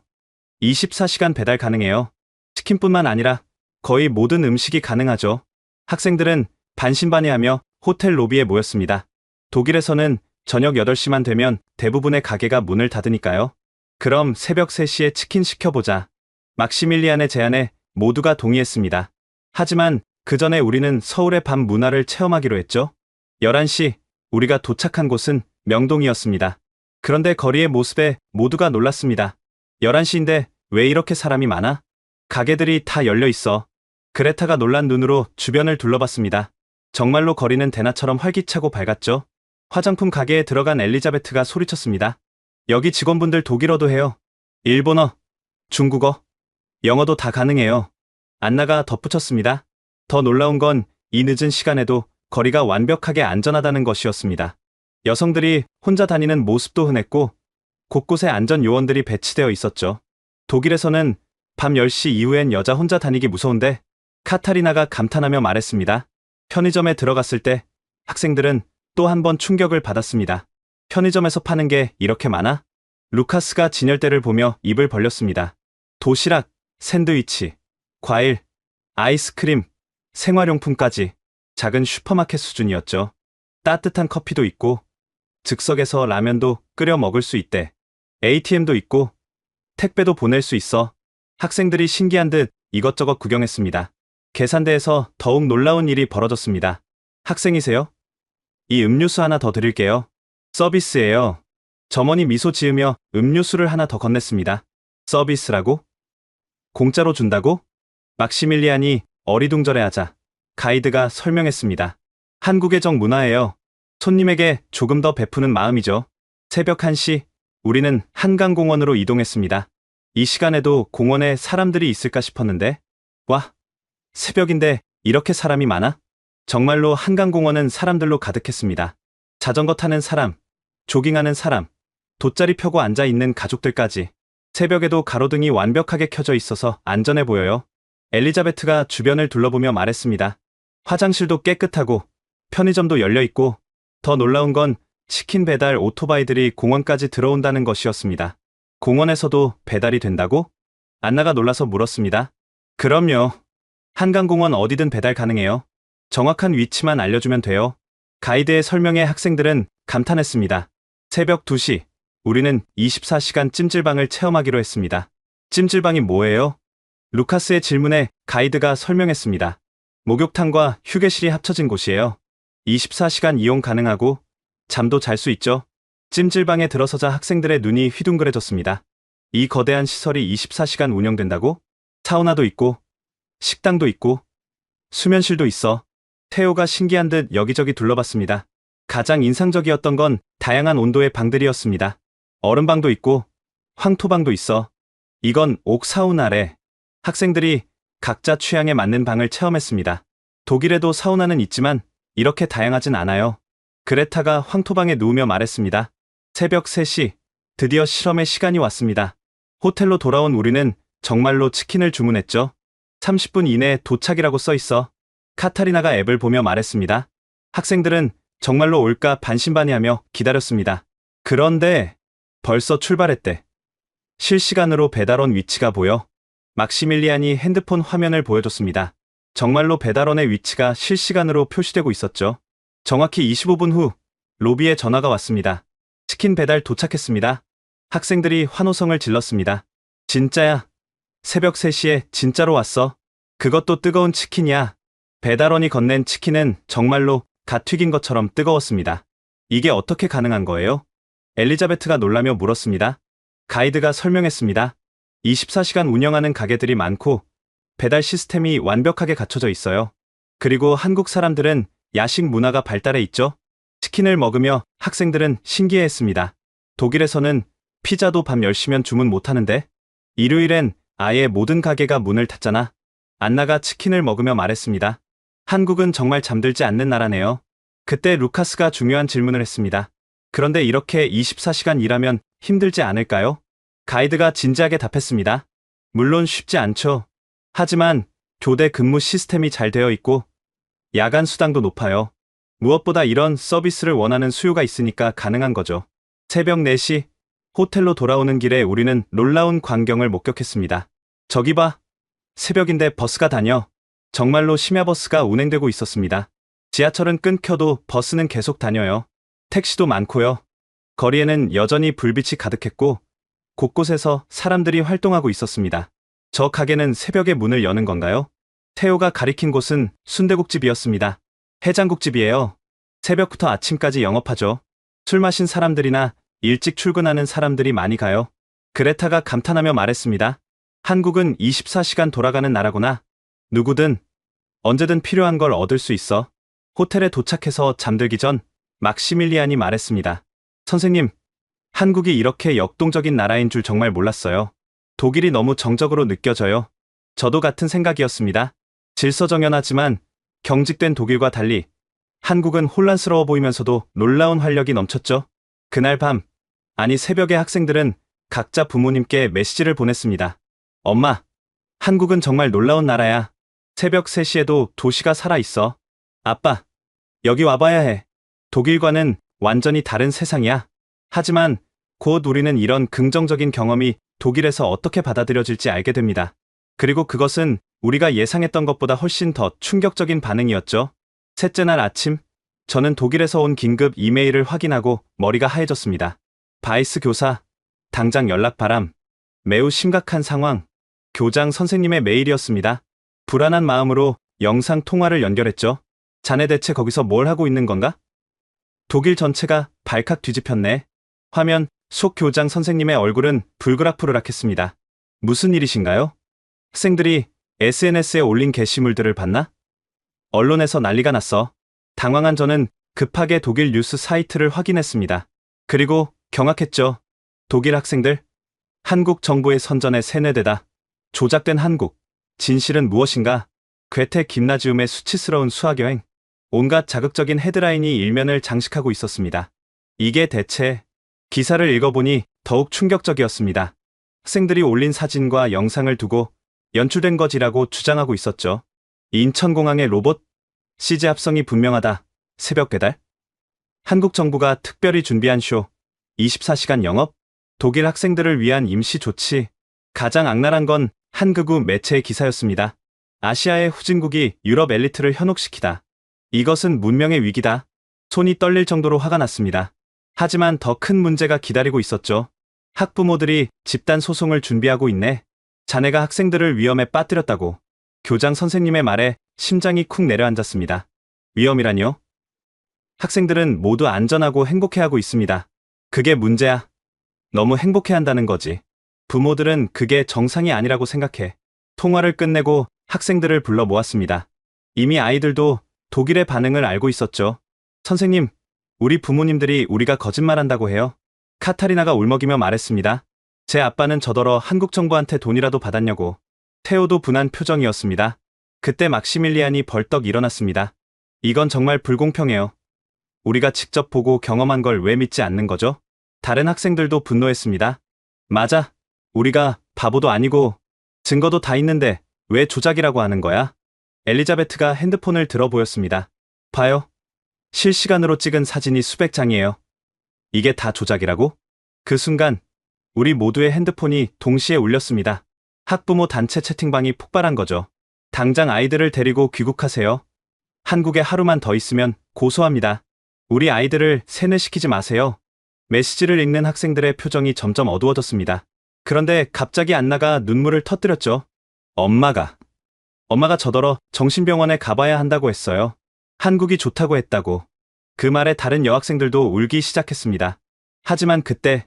24시간 배달 가능해요. 치킨뿐만 아니라 거의 모든 음식이 가능하죠. 학생들은 반신반의하며 호텔 로비에 모였습니다. 독일에서는 저녁 8시만 되면 대부분의 가게가 문을 닫으니까요. 그럼 새벽 3시에 치킨 시켜보자. 막시밀리안의 제안에 모두가 동의했습니다. 하지만 그 전에 우리는 서울의 밤 문화를 체험하기로 했죠. 11시, 우리가 도착한 곳은 명동이었습니다. 그런데 거리의 모습에 모두가 놀랐습니다. 11시인데 왜 이렇게 사람이 많아? 가게들이 다 열려 있어. 그레타가 놀란 눈으로 주변을 둘러봤습니다. 정말로 거리는 대낮처럼 활기차고 밝았죠. 화장품 가게에 들어간 엘리자베트가 소리쳤습니다. 여기 직원분들 독일어도 해요. 일본어, 중국어, 영어도 다 가능해요. 안나가 덧붙였습니다. 더 놀라운 건 이 늦은 시간에도 거리가 완벽하게 안전하다는 것이었습니다. 여성들이 혼자 다니는 모습도 흔했고 곳곳에 안전 요원들이 배치되어 있었죠. 독일에서는 밤 10시 이후엔 여자 혼자 다니기 무서운데 카타리나가 감탄하며 말했습니다. 편의점에 들어갔을 때 학생들은 또 한 번 충격을 받았습니다. 편의점에서 파는 게 이렇게 많아? 루카스가 진열대를 보며 입을 벌렸습니다. 도시락, 샌드위치, 과일, 아이스크림, 생활용품까지 작은 슈퍼마켓 수준이었죠. 따뜻한 커피도 있고 즉석에서 라면도 끓여 먹을 수 있대. ATM도 있고 택배도 보낼 수 있어. 학생들이 신기한 듯 이것저것 구경했습니다. 계산대에서 더욱 놀라운 일이 벌어졌습니다. 학생이세요? 이 음료수 하나 더 드릴게요. 서비스예요. 점원이 미소 지으며 음료수를 하나 더 건넸습니다. 서비스라고? 공짜로 준다고? 막시밀리안이 어리둥절해하자 가이드가 설명했습니다. 한국의 정문화예요. 손님에게 조금 더 베푸는 마음이죠. 새벽 1시, 우리는 한강공원으로 이동했습니다. 이 시간에도 공원에 사람들이 있을까 싶었는데, 와, 새벽인데 이렇게 사람이 많아? 정말로 한강공원은 사람들로 가득했습니다. 자전거 타는 사람, 조깅하는 사람, 돗자리 펴고 앉아있는 가족들까지. 새벽에도 가로등이 완벽하게 켜져 있어서 안전해 보여요. 엘리자베트가 주변을 둘러보며 말했습니다. 화장실도 깨끗하고 편의점도 열려 있고 더 놀라운 건 치킨 배달 오토바이들이 공원까지 들어온다는 것이었습니다. 공원에서도 배달이 된다고? 안나가 놀라서 물었습니다. 그럼요. 한강공원 어디든 배달 가능해요. 정확한 위치만 알려주면 돼요. 가이드의 설명에 학생들은 감탄했습니다. 새벽 2시, 우리는 24시간 찜질방을 체험하기로 했습니다. 찜질방이 뭐예요? 루카스의 질문에 가이드가 설명했습니다. 목욕탕과 휴게실이 합쳐진 곳이에요. 24시간 이용 가능하고 잠도 잘 수 있죠. 찜질방에 들어서자 학생들의 눈이 휘둥그레졌습니다. 이 거대한 시설이 24시간 운영된다고? 사우나도 있고 식당도 있고 수면실도 있어. 태호가 신기한 듯 여기저기 둘러봤습니다. 가장 인상적이었던 건 다양한 온도의 방들이었습니다. 얼음방도 있고 황토방도 있어. 이건 옥사우나래. 학생들이 각자 취향에 맞는 방을 체험했습니다. 독일에도 사우나는 있지만 이렇게 다양하진 않아요. 그레타가 황토방에 누우며 말했습니다. 새벽 3시, 드디어 실험의 시간이 왔습니다. 호텔로 돌아온 우리는 정말로 치킨을 주문했죠. 30분 이내에 도착이라고 써 있어. 카타리나가 앱을 보며 말했습니다. 학생들은 정말로 올까 반신반의하며 기다렸습니다. 그런데 벌써 출발했대. 실시간으로 배달원 위치가 보여. 막시밀리안이 핸드폰 화면을 보여줬습니다. 정말로 배달원의 위치가 실시간으로 표시되고 있었죠. 정확히 25분 후 로비에 전화가 왔습니다. 치킨 배달 도착했습니다. 학생들이 환호성을 질렀습니다. 진짜야. 새벽 3시에 진짜로 왔어. 그것도 뜨거운 치킨이야. 배달원이 건넨 치킨은 정말로 갓 튀긴 것처럼 뜨거웠습니다. 이게 어떻게 가능한 거예요? 엘리자베트가 놀라며 물었습니다. 가이드가 설명했습니다. 24시간 운영하는 가게들이 많고 배달 시스템이 완벽하게 갖춰져 있어요. 그리고 한국 사람들은 야식 문화가 발달해 있죠. 치킨을 먹으며 학생들은 신기해했습니다. 독일에서는 피자도 밤 10시면 주문 못하는데 일요일엔 아예 모든 가게가 문을 닫잖아. 안나가 치킨을 먹으며 말했습니다. 한국은 정말 잠들지 않는 나라네요. 그때 루카스가 중요한 질문을 했습니다. 그런데 이렇게 24시간 일하면 힘들지 않을까요? 가이드가 진지하게 답했습니다. 물론 쉽지 않죠. 하지만 교대 근무 시스템이 잘 되어 있고 야간 수당도 높아요. 무엇보다 이런 서비스를 원하는 수요가 있으니까 가능한 거죠. 새벽 4시 호텔로 돌아오는 길에 우리는 놀라운 광경을 목격했습니다. 저기 봐. 새벽인데 버스가 다녀. 정말로 심야버스가 운행되고 있었습니다. 지하철은 끊겨도 버스는 계속 다녀요. 택시도 많고요. 거리에는 여전히 불빛이 가득했고 곳곳에서 사람들이 활동하고 있었습니다. 저 가게는 새벽에 문을 여는 건가요? 태호가 가리킨 곳은 순대국집이었습니다. 해장국집이에요. 새벽부터 아침까지 영업하죠. 술 마신 사람들이나 일찍 출근하는 사람들이 많이 가요. 그레타가 감탄하며 말했습니다. 한국은 24시간 돌아가는 나라구나. 누구든 언제든 필요한 걸 얻을 수 있어. 호텔에 도착해서 잠들기 전 막시밀리안이 말했습니다. 선생님, 한국이 이렇게 역동적인 나라인 줄 정말 몰랐어요. 독일이 너무 정적으로 느껴져요. 저도 같은 생각이었습니다. 질서정연하지만 경직된 독일과 달리 한국은 혼란스러워 보이면서도 놀라운 활력이 넘쳤죠. 그날 밤, 아니 새벽에 학생들은 각자 부모님께 메시지를 보냈습니다. 엄마, 한국은 정말 놀라운 나라야. 새벽 3시에도 도시가 살아있어. 아빠, 여기 와봐야 해. 독일과는 완전히 다른 세상이야. 하지만 곧 우리는 이런 긍정적인 경험이 독일에서 어떻게 받아들여질지 알게 됩니다. 그리고 그것은 우리가 예상했던 것보다 훨씬 더 충격적인 반응이었죠. 셋째 날 아침, 저는 독일에서 온 긴급 이메일을 확인하고 머리가 하얘졌습니다. 바이스 교사, 당장 연락 바람. 매우 심각한 상황. 교장 선생님의 메일이었습니다. 불안한 마음으로 영상 통화를 연결했죠. 자네 대체 거기서 뭘 하고 있는 건가? 독일 전체가 발칵 뒤집혔네. 화면 속 교장 선생님의 얼굴은 불그락불그락했습니다. 무슨 일이신가요? 학생들이 SNS에 올린 게시물들을 봤나? 언론에서 난리가 났어. 당황한 저는 급하게 독일 뉴스 사이트를 확인했습니다. 그리고 경악했죠. 독일 학생들, 한국 정부의 선전에 세뇌되다. 조작된 한국, 진실은 무엇인가? 괴테 김나지움의 수치스러운 수학여행. 온갖 자극적인 헤드라인이 일면을 장식하고 있었습니다. 이게 대체... 기사를 읽어보니 더욱 충격적이었습니다. 학생들이 올린 사진과 영상을 두고 연출된 것이라고 주장하고 있었죠. 인천공항의 로봇, CG 합성이 분명하다. 새벽 배달. 한국 정부가 특별히 준비한 쇼, 24시간 영업, 독일 학생들을 위한 임시 조치. 가장 악랄한 건 한 극우 매체의 기사였습니다. 아시아의 후진국이 유럽 엘리트를 현혹시키다. 이것은 문명의 위기다. 손이 떨릴 정도로 화가 났습니다. 하지만 더 큰 문제가 기다리고 있었죠. 학부모들이 집단 소송을 준비하고 있네. 자네가 학생들을 위험에 빠뜨렸다고. 교장 선생님의 말에 심장이 쿵 내려앉았습니다. 위험이라뇨? 학생들은 모두 안전하고 행복해하고 있습니다. 그게 문제야. 너무 행복해한다는 거지. 부모들은 그게 정상이 아니라고 생각해. 통화를 끝내고 학생들을 불러 모았습니다. 이미 아이들도 독일의 반응을 알고 있었죠. 선생님, 우리 부모님들이 우리가 거짓말한다고 해요. 카타리나가 울먹이며 말했습니다. 제 아빠는 저더러 한국 정부한테 돈이라도 받았냐고. 테오도 분한 표정이었습니다. 그때 막시밀리안이 벌떡 일어났습니다. 이건 정말 불공평해요. 우리가 직접 보고 경험한 걸 왜 믿지 않는 거죠? 다른 학생들도 분노했습니다. 맞아. 우리가 바보도 아니고 증거도 다 있는데 왜 조작이라고 하는 거야? 엘리자베트가 핸드폰을 들어 보였습니다. 봐요. 실시간으로 찍은 사진이 수백 장이에요. 이게 다 조작이라고? 그 순간 우리 모두의 핸드폰이 동시에 울렸습니다. 학부모 단체 채팅방이 폭발한 거죠. 당장 아이들을 데리고 귀국하세요. 한국에 하루만 더 있으면 고소합니다. 우리 아이들을 세뇌시키지 마세요. 메시지를 읽는 학생들의 표정이 점점 어두워졌습니다. 그런데 갑자기 안나가 눈물을 터뜨렸죠. 엄마가 저더러 정신병원에 가봐야 한다고 했어요. 한국이 좋다고 했다고. 그 말에 다른 여학생들도 울기 시작했습니다. 하지만 그때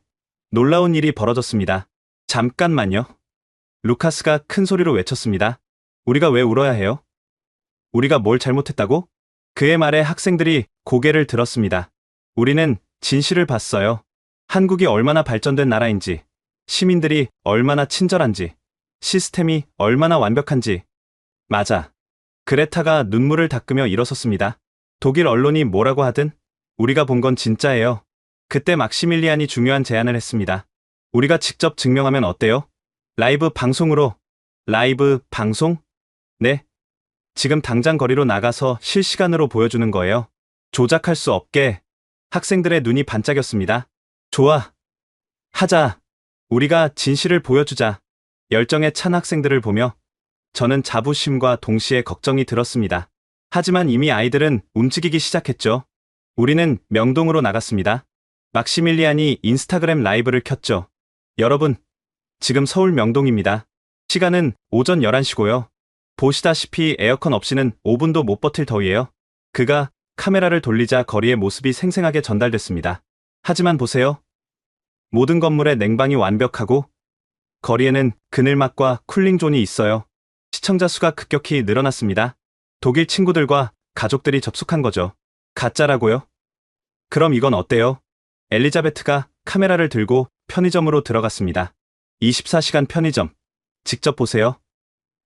놀라운 일이 벌어졌습니다. 잠깐만요. 루카스가 큰 소리로 외쳤습니다. 우리가 왜 울어야 해요? 우리가 뭘 잘못했다고? 그의 말에 학생들이 고개를 들었습니다. 우리는 진실을 봤어요. 한국이 얼마나 발전된 나라인지, 시민들이 얼마나 친절한지, 시스템이 얼마나 완벽한지. 맞아. 그레타가 눈물을 닦으며 일어섰습니다. 독일 언론이 뭐라고 하든 우리가 본 건 진짜예요. 그때 막시밀리안이 중요한 제안을 했습니다. 우리가 직접 증명하면 어때요? 라이브 방송으로. 라이브 방송? 네. 지금 당장 거리로 나가서 실시간으로 보여주는 거예요. 조작할 수 없게. 학생들의 눈이 반짝였습니다. 좋아. 하자. 우리가 진실을 보여주자. 열정에 찬 학생들을 보며 저는 자부심과 동시에 걱정이 들었습니다. 하지만 이미 아이들은 움직이기 시작했죠. 우리는 명동으로 나갔습니다. 막시밀리안이 인스타그램 라이브를 켰죠. 여러분, 지금 서울 명동입니다. 시간은 오전 11시고요. 보시다시피 에어컨 없이는 5분도 못 버틸 더위예요. 그가 카메라를 돌리자 거리의 모습이 생생하게 전달됐습니다. 하지만 보세요. 모든 건물의 냉방이 완벽하고 거리에는 그늘막과 쿨링존이 있어요. 시청자 수가 급격히 늘어났습니다. 독일 친구들과 가족들이 접속한 거죠. 가짜라고요? 그럼 이건 어때요? 엘리자베트가 카메라를 들고 편의점으로 들어갔습니다. 24시간 편의점. 직접 보세요.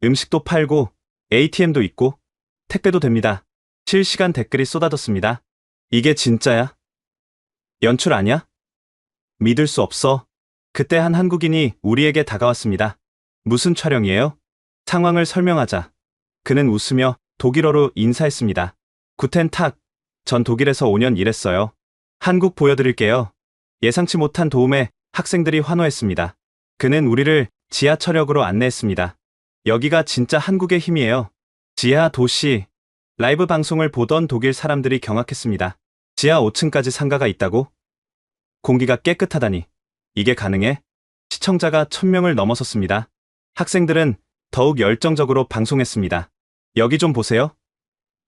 음식도 팔고 ATM도 있고 택배도 됩니다. 실시간 댓글이 쏟아졌습니다. 이게 진짜야? 연출 아니야? 믿을 수 없어. 그때 한 한국인이 우리에게 다가왔습니다. 무슨 촬영이에요? 상황을 설명하자. 그는 웃으며 독일어로 인사했습니다. 구텐 탁. 전 독일에서 5년 일했어요. 한국 보여드릴게요. 예상치 못한 도움에 학생들이 환호했습니다. 그는 우리를 지하철역으로 안내했습니다. 여기가 진짜 한국의 힘이에요. 지하 도시. 라이브 방송을 보던 독일 사람들이 경악했습니다. 지하 5층까지 상가가 있다고? 공기가 깨끗하다니. 이게 가능해? 시청자가 1000명을 넘어섰습니다. 학생들은 더욱 열정적으로 방송했습니다. 여기 좀 보세요.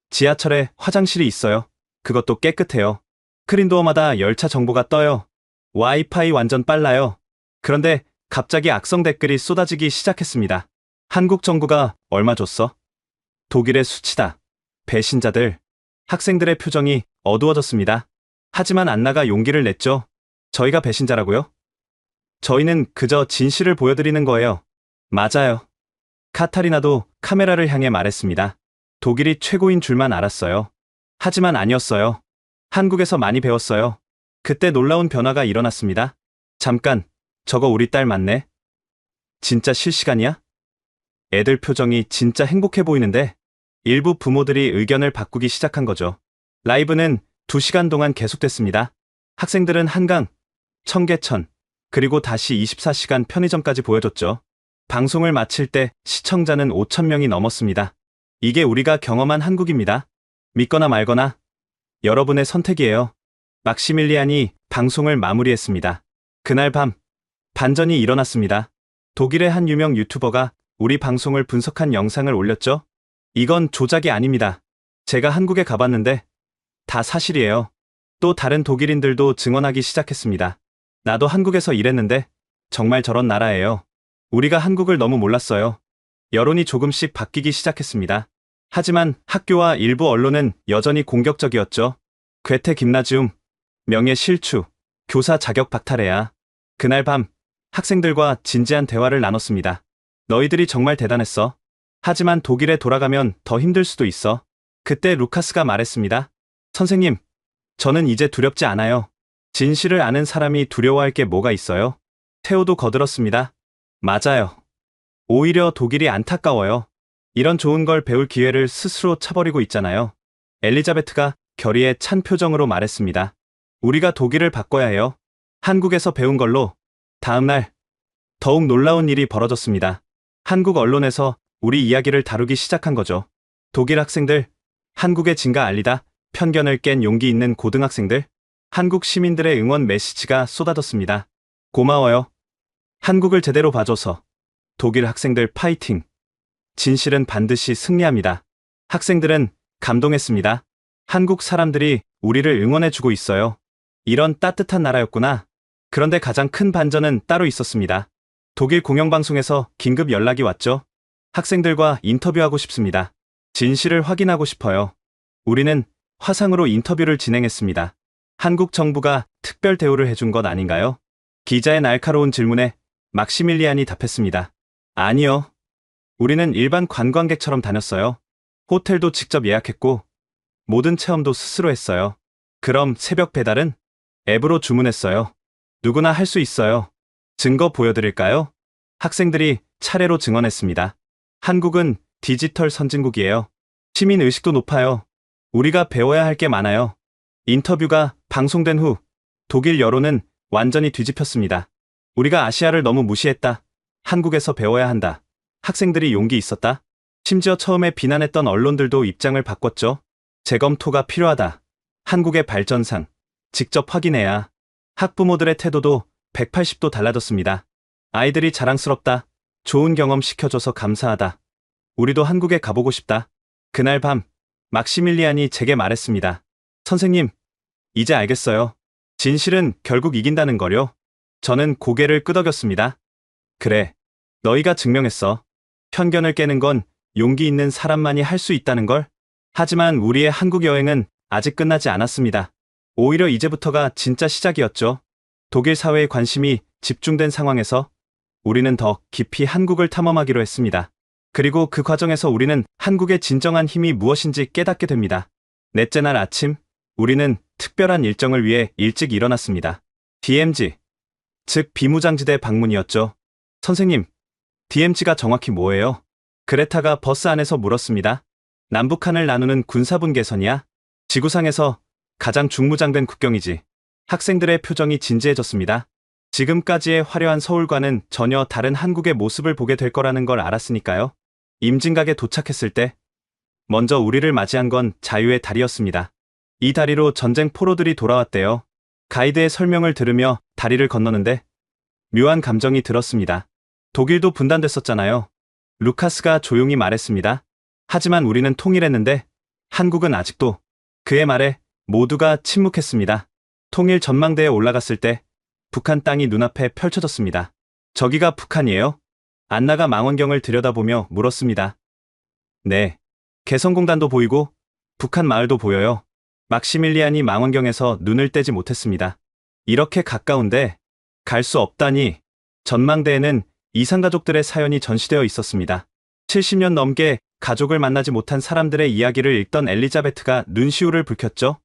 지하철에 화장실이 있어요. 그것도 깨끗해요. 스크린도어마다 열차 정보가 떠요. 와이파이 완전 빨라요. 그런데 갑자기 악성 댓글이 쏟아지기 시작했습니다. 한국 정부가 얼마 줬어? 독일의 수치다. 배신자들. 학생들의 표정이 어두워졌습니다. 하지만 안나가 용기를 냈죠. 저희가 배신자라고요? 저희는 그저 진실을 보여드리는 거예요. 맞아요. 카타리나도 카메라를 향해 말했습니다. 독일이 최고인 줄만 알았어요. 하지만 아니었어요. 한국에서 많이 배웠어요. 그때 놀라운 변화가 일어났습니다. 잠깐, 저거 우리 딸 맞네? 진짜 실시간이야? 애들 표정이 진짜 행복해 보이는데 일부 부모들이 의견을 바꾸기 시작한 거죠. 라이브는 2시간 동안 계속됐습니다. 학생들은 한강, 청계천, 그리고 다시 24시간 편의점까지 보여줬죠. 방송을 마칠 때 시청자는 5,000명이 넘었습니다. 이게 우리가 경험한 한국입니다. 믿거나 말거나 여러분의 선택이에요. 막시밀리안이 방송을 마무리했습니다. 그날 밤 반전이 일어났습니다. 독일의 한 유명 유튜버가 우리 방송을 분석한 영상을 올렸죠. 이건 조작이 아닙니다. 제가 한국에 가봤는데 다 사실이에요. 또 다른 독일인들도 증언하기 시작했습니다. 나도 한국에서 일했는데 정말 저런 나라예요. 우리가 한국을 너무 몰랐어요. 여론이 조금씩 바뀌기 시작했습니다. 하지만 학교와 일부 언론은 여전히 공격적이었죠. 괴테 김나지움, 명예 실추, 교사 자격 박탈해야. 그날 밤 학생들과 진지한 대화를 나눴습니다. 너희들이 정말 대단했어. 하지만 독일에 돌아가면 더 힘들 수도 있어. 그때 루카스가 말했습니다. 선생님, 저는 이제 두렵지 않아요. 진실을 아는 사람이 두려워할 게 뭐가 있어요? 테오도 거들었습니다. 맞아요. 오히려 독일이 안타까워요. 이런 좋은 걸 배울 기회를 스스로 차버리고 있잖아요. 엘리자베트가 결의에 찬 표정으로 말했습니다. 우리가 독일을 바꿔야 해요. 한국에서 배운 걸로. 다음 날 더욱 놀라운 일이 벌어졌습니다. 한국 언론에서 우리 이야기를 다루기 시작한 거죠. 독일 학생들, 한국의 진가 알리다, 편견을 깬 용기 있는 고등학생들, 한국 시민들의 응원 메시지가 쏟아졌습니다. 고마워요. 한국을 제대로 봐줘서. 독일 학생들 파이팅. 진실은 반드시 승리합니다. 학생들은 감동했습니다. 한국 사람들이 우리를 응원해주고 있어요. 이런 따뜻한 나라였구나. 그런데 가장 큰 반전은 따로 있었습니다. 독일 공영방송에서 긴급 연락이 왔죠. 학생들과 인터뷰하고 싶습니다. 진실을 확인하고 싶어요. 우리는 화상으로 인터뷰를 진행했습니다. 한국 정부가 특별 대우를 해준 것 아닌가요? 기자의 날카로운 질문에 막시밀리안이 답했습니다. 아니요. 우리는 일반 관광객처럼 다녔어요. 호텔도 직접 예약했고 모든 체험도 스스로 했어요. 그럼 새벽 배달은? 앱으로 주문했어요. 누구나 할 수 있어요. 증거 보여드릴까요? 학생들이 차례로 증언했습니다. 한국은 디지털 선진국이에요. 시민 의식도 높아요. 우리가 배워야 할 게 많아요. 인터뷰가 방송된 후 독일 여론은 완전히 뒤집혔습니다. 우리가 아시아를 너무 무시했다. 한국에서 배워야 한다. 학생들이 용기 있었다. 심지어 처음에 비난했던 언론들도 입장을 바꿨죠. 재검토가 필요하다. 한국의 발전상 직접 확인해야. 학부모들의 태도도 180도 달라졌습니다. 아이들이 자랑스럽다. 좋은 경험 시켜줘서 감사하다. 우리도 한국에 가보고 싶다. 그날 밤 막시밀리안이 제게 말했습니다. 선생님, 이제 알겠어요. 진실은 결국 이긴다는 거요. 저는 고개를 끄덕였습니다. 그래, 너희가 증명했어. 편견을 깨는 건 용기 있는 사람만이 할 수 있다는 걸. 하지만 우리의 한국 여행은 아직 끝나지 않았습니다. 오히려 이제부터가 진짜 시작이었죠. 독일 사회의 관심이 집중된 상황에서 우리는 더 깊이 한국을 탐험하기로 했습니다. 그리고 그 과정에서 우리는 한국의 진정한 힘이 무엇인지 깨닫게 됩니다. 넷째 날 아침, 우리는 특별한 일정을 위해 일찍 일어났습니다. DMZ, 즉 비무장지대 방문이었죠. 선생님, DMZ가 정확히 뭐예요? 그레타가 버스 안에서 물었습니다. 남북한을 나누는 군사분계선이야? 지구상에서 가장 중무장된 국경이지. 학생들의 표정이 진지해졌습니다. 지금까지의 화려한 서울과는 전혀 다른 한국의 모습을 보게 될 거라는 걸 알았으니까요. 임진각에 도착했을 때 먼저 우리를 맞이한 건 자유의 다리였습니다. 이 다리로 전쟁 포로들이 돌아왔대요. 가이드의 설명을 들으며 다리를 건너는데 묘한 감정이 들었습니다. 독일도 분단됐었잖아요. 루카스가 조용히 말했습니다. 하지만 우리는 통일했는데 한국은 아직도. 그의 말에 모두가 침묵했습니다. 통일 전망대에 올라갔을 때 북한 땅이 눈앞에 펼쳐졌습니다. 저기가 북한이에요? 안나가 망원경을 들여다보며 물었습니다. 네. 개성공단도 보이고 북한 마을도 보여요. 막시밀리안이 망원경에서 눈을 떼지 못했습니다. 이렇게 가까운데 갈 수 없다니. 전망대에는 이산가족들의 사연이 전시되어 있었습니다. 70년 넘게 가족을 만나지 못한 사람들의 이야기를 읽던 엘리자베트가 눈시울을 붉혔죠.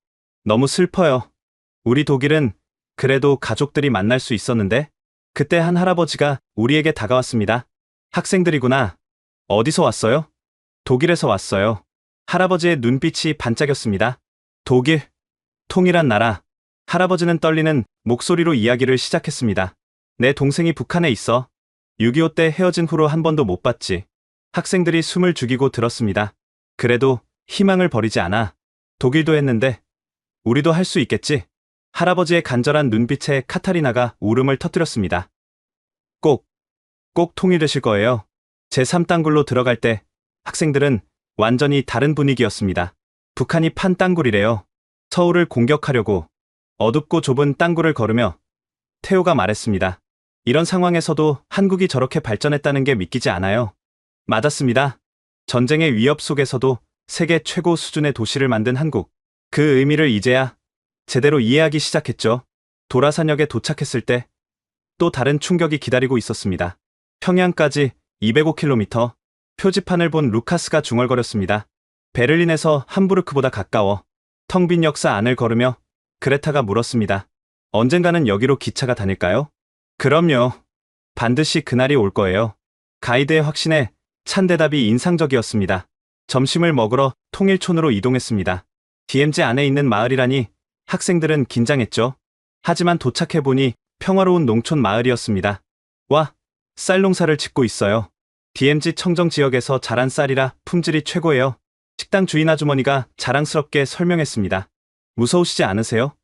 너무 슬퍼요. 우리 독일은 그래도 가족들이 만날 수 있었는데. 그때 한 할아버지가 우리에게 다가왔습니다. 학생들이구나. 어디서 왔어요? 독일에서 왔어요. 할아버지의 눈빛이 반짝였습니다. 독일, 통일한 나라. 할아버지는 떨리는 목소리로 이야기를 시작했습니다. 내 동생이 북한에 있어. 6.25 때 헤어진 후로 한 번도 못 봤지. 학생들이 숨을 죽이고 들었습니다. 그래도 희망을 버리지 않아. 독일도 했는데 우리도 할 수 있겠지. 할아버지의 간절한 눈빛에 카타리나가 울음을 터뜨렸습니다. 꼭 통일되실 거예요. 제3땅굴로 들어갈 때 학생들은 완전히 다른 분위기였습니다. 북한이 판 땅굴이래요. 서울을 공격하려고. 어둡고 좁은 땅굴을 걸으며 태호가 말했습니다. 이런 상황에서도 한국이 저렇게 발전했다는 게 믿기지 않아요. 맞았습니다. 전쟁의 위협 속에서도 세계 최고 수준의 도시를 만든 한국. 그 의미를 이제야 제대로 이해하기 시작했죠. 도라산역에 도착했을 때 또 다른 충격이 기다리고 있었습니다. 평양까지 205km. 표지판을 본 루카스가 중얼거렸습니다. 베를린에서 함부르크보다 가까워. 텅 빈 역사 안을 걸으며 그레타가 물었습니다. 언젠가는 여기로 기차가 다닐까요? 그럼요. 반드시 그날이 올 거예요. 가이드의 확신에 찬 대답이 인상적이었습니다. 점심을 먹으러 통일촌으로 이동했습니다. DMZ 안에 있는 마을이라니 학생들은 긴장했죠. 하지만 도착해보니 평화로운 농촌 마을이었습니다. 와, 쌀 농사를 짓고 있어요. DMZ 청정 지역에서 자란 쌀이라 품질이 최고예요. 식당 주인 아주머니가 자랑스럽게 설명했습니다. 무서우시지 않으세요?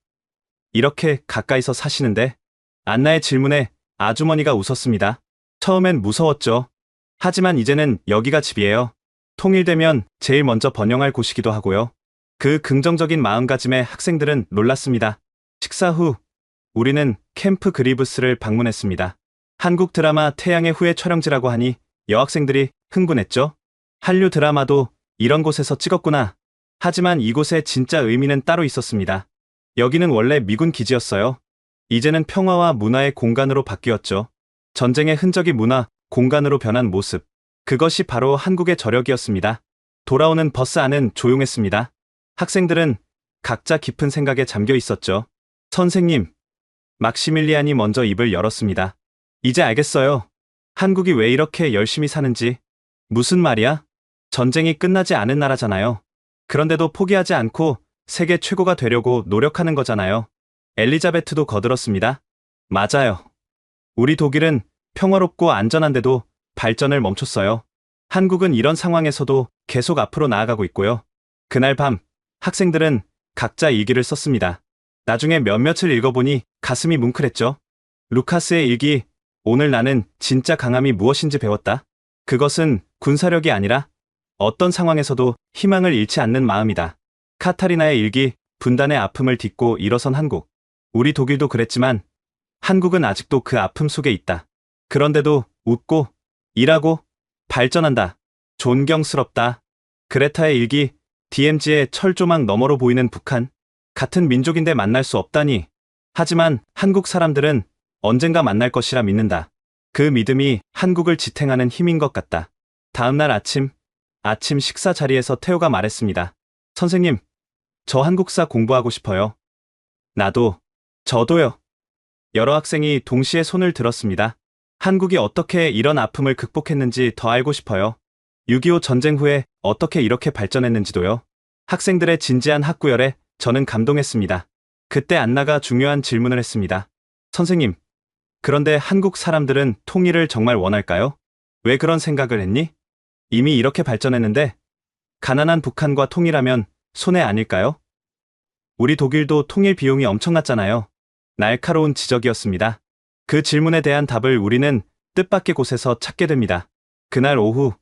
이렇게 가까이서 사시는데. 안나의 질문에 아주머니가 웃었습니다. 처음엔 무서웠죠. 하지만 이제는 여기가 집이에요. 통일되면 제일 먼저 번영할 곳이기도 하고요. 그 긍정적인 마음가짐에 학생들은 놀랐습니다. 식사 후 우리는 캠프 그리브스를 방문했습니다. 한국 드라마 태양의 후예 촬영지라고 하니 여학생들이 흥분했죠. 한류 드라마도 이런 곳에서 찍었구나. 하지만 이곳의 진짜 의미는 따로 있었습니다. 여기는 원래 미군 기지였어요. 이제는 평화와 문화의 공간으로 바뀌었죠. 전쟁의 흔적이 문화, 공간으로 변한 모습. 그것이 바로 한국의 저력이었습니다. 돌아오는 버스 안은 조용했습니다. 학생들은 각자 깊은 생각에 잠겨 있었죠. 선생님, 막시밀리안이 먼저 입을 열었습니다. 이제 알겠어요. 한국이 왜 이렇게 열심히 사는지. 무슨 말이야? 전쟁이 끝나지 않은 나라잖아요. 그런데도 포기하지 않고 세계 최고가 되려고 노력하는 거잖아요. 엘리자베트도 거들었습니다. 맞아요. 우리 독일은 평화롭고 안전한데도 발전을 멈췄어요. 한국은 이런 상황에서도 계속 앞으로 나아가고 있고요. 그날 밤, 학생들은 각자 일기를 썼습니다. 나중에 몇몇을 읽어보니 가슴이 뭉클했죠. 루카스의 일기, 오늘 나는 진짜 강함이 무엇인지 배웠다. 그것은 군사력이 아니라 어떤 상황에서도 희망을 잃지 않는 마음이다. 카타리나의 일기, 분단의 아픔을 딛고 일어선 한국. 우리 독일도 그랬지만 한국은 아직도 그 아픔 속에 있다. 그런데도 웃고 일하고 발전한다. 존경스럽다. 그레타의 일기, DMZ의 철조망 너머로 보이는 북한. 같은 민족인데 만날 수 없다니. 하지만 한국 사람들은 언젠가 만날 것이라 믿는다. 그 믿음이 한국을 지탱하는 힘인 것 같다. 다음날 아침 식사 자리에서 태호가 말했습니다. 선생님, 저 한국사 공부하고 싶어요. 나도, 저도요. 여러 학생이 동시에 손을 들었습니다. 한국이 어떻게 이런 아픔을 극복했는지 더 알고 싶어요. 6.25 전쟁 후에 어떻게 이렇게 발전했는지도요. 학생들의 진지한 학구열에 저는 감동했습니다. 그때 안나가 중요한 질문을 했습니다. 선생님, 그런데 한국 사람들은 통일을 정말 원할까요? 왜 그런 생각을 했니? 이미 이렇게 발전했는데 가난한 북한과 통일하면 손해 아닐까요? 우리 독일도 통일 비용이 엄청났잖아요. 날카로운 지적이었습니다. 그 질문에 대한 답을 우리는 뜻밖의 곳에서 찾게 됩니다. 그날 오후,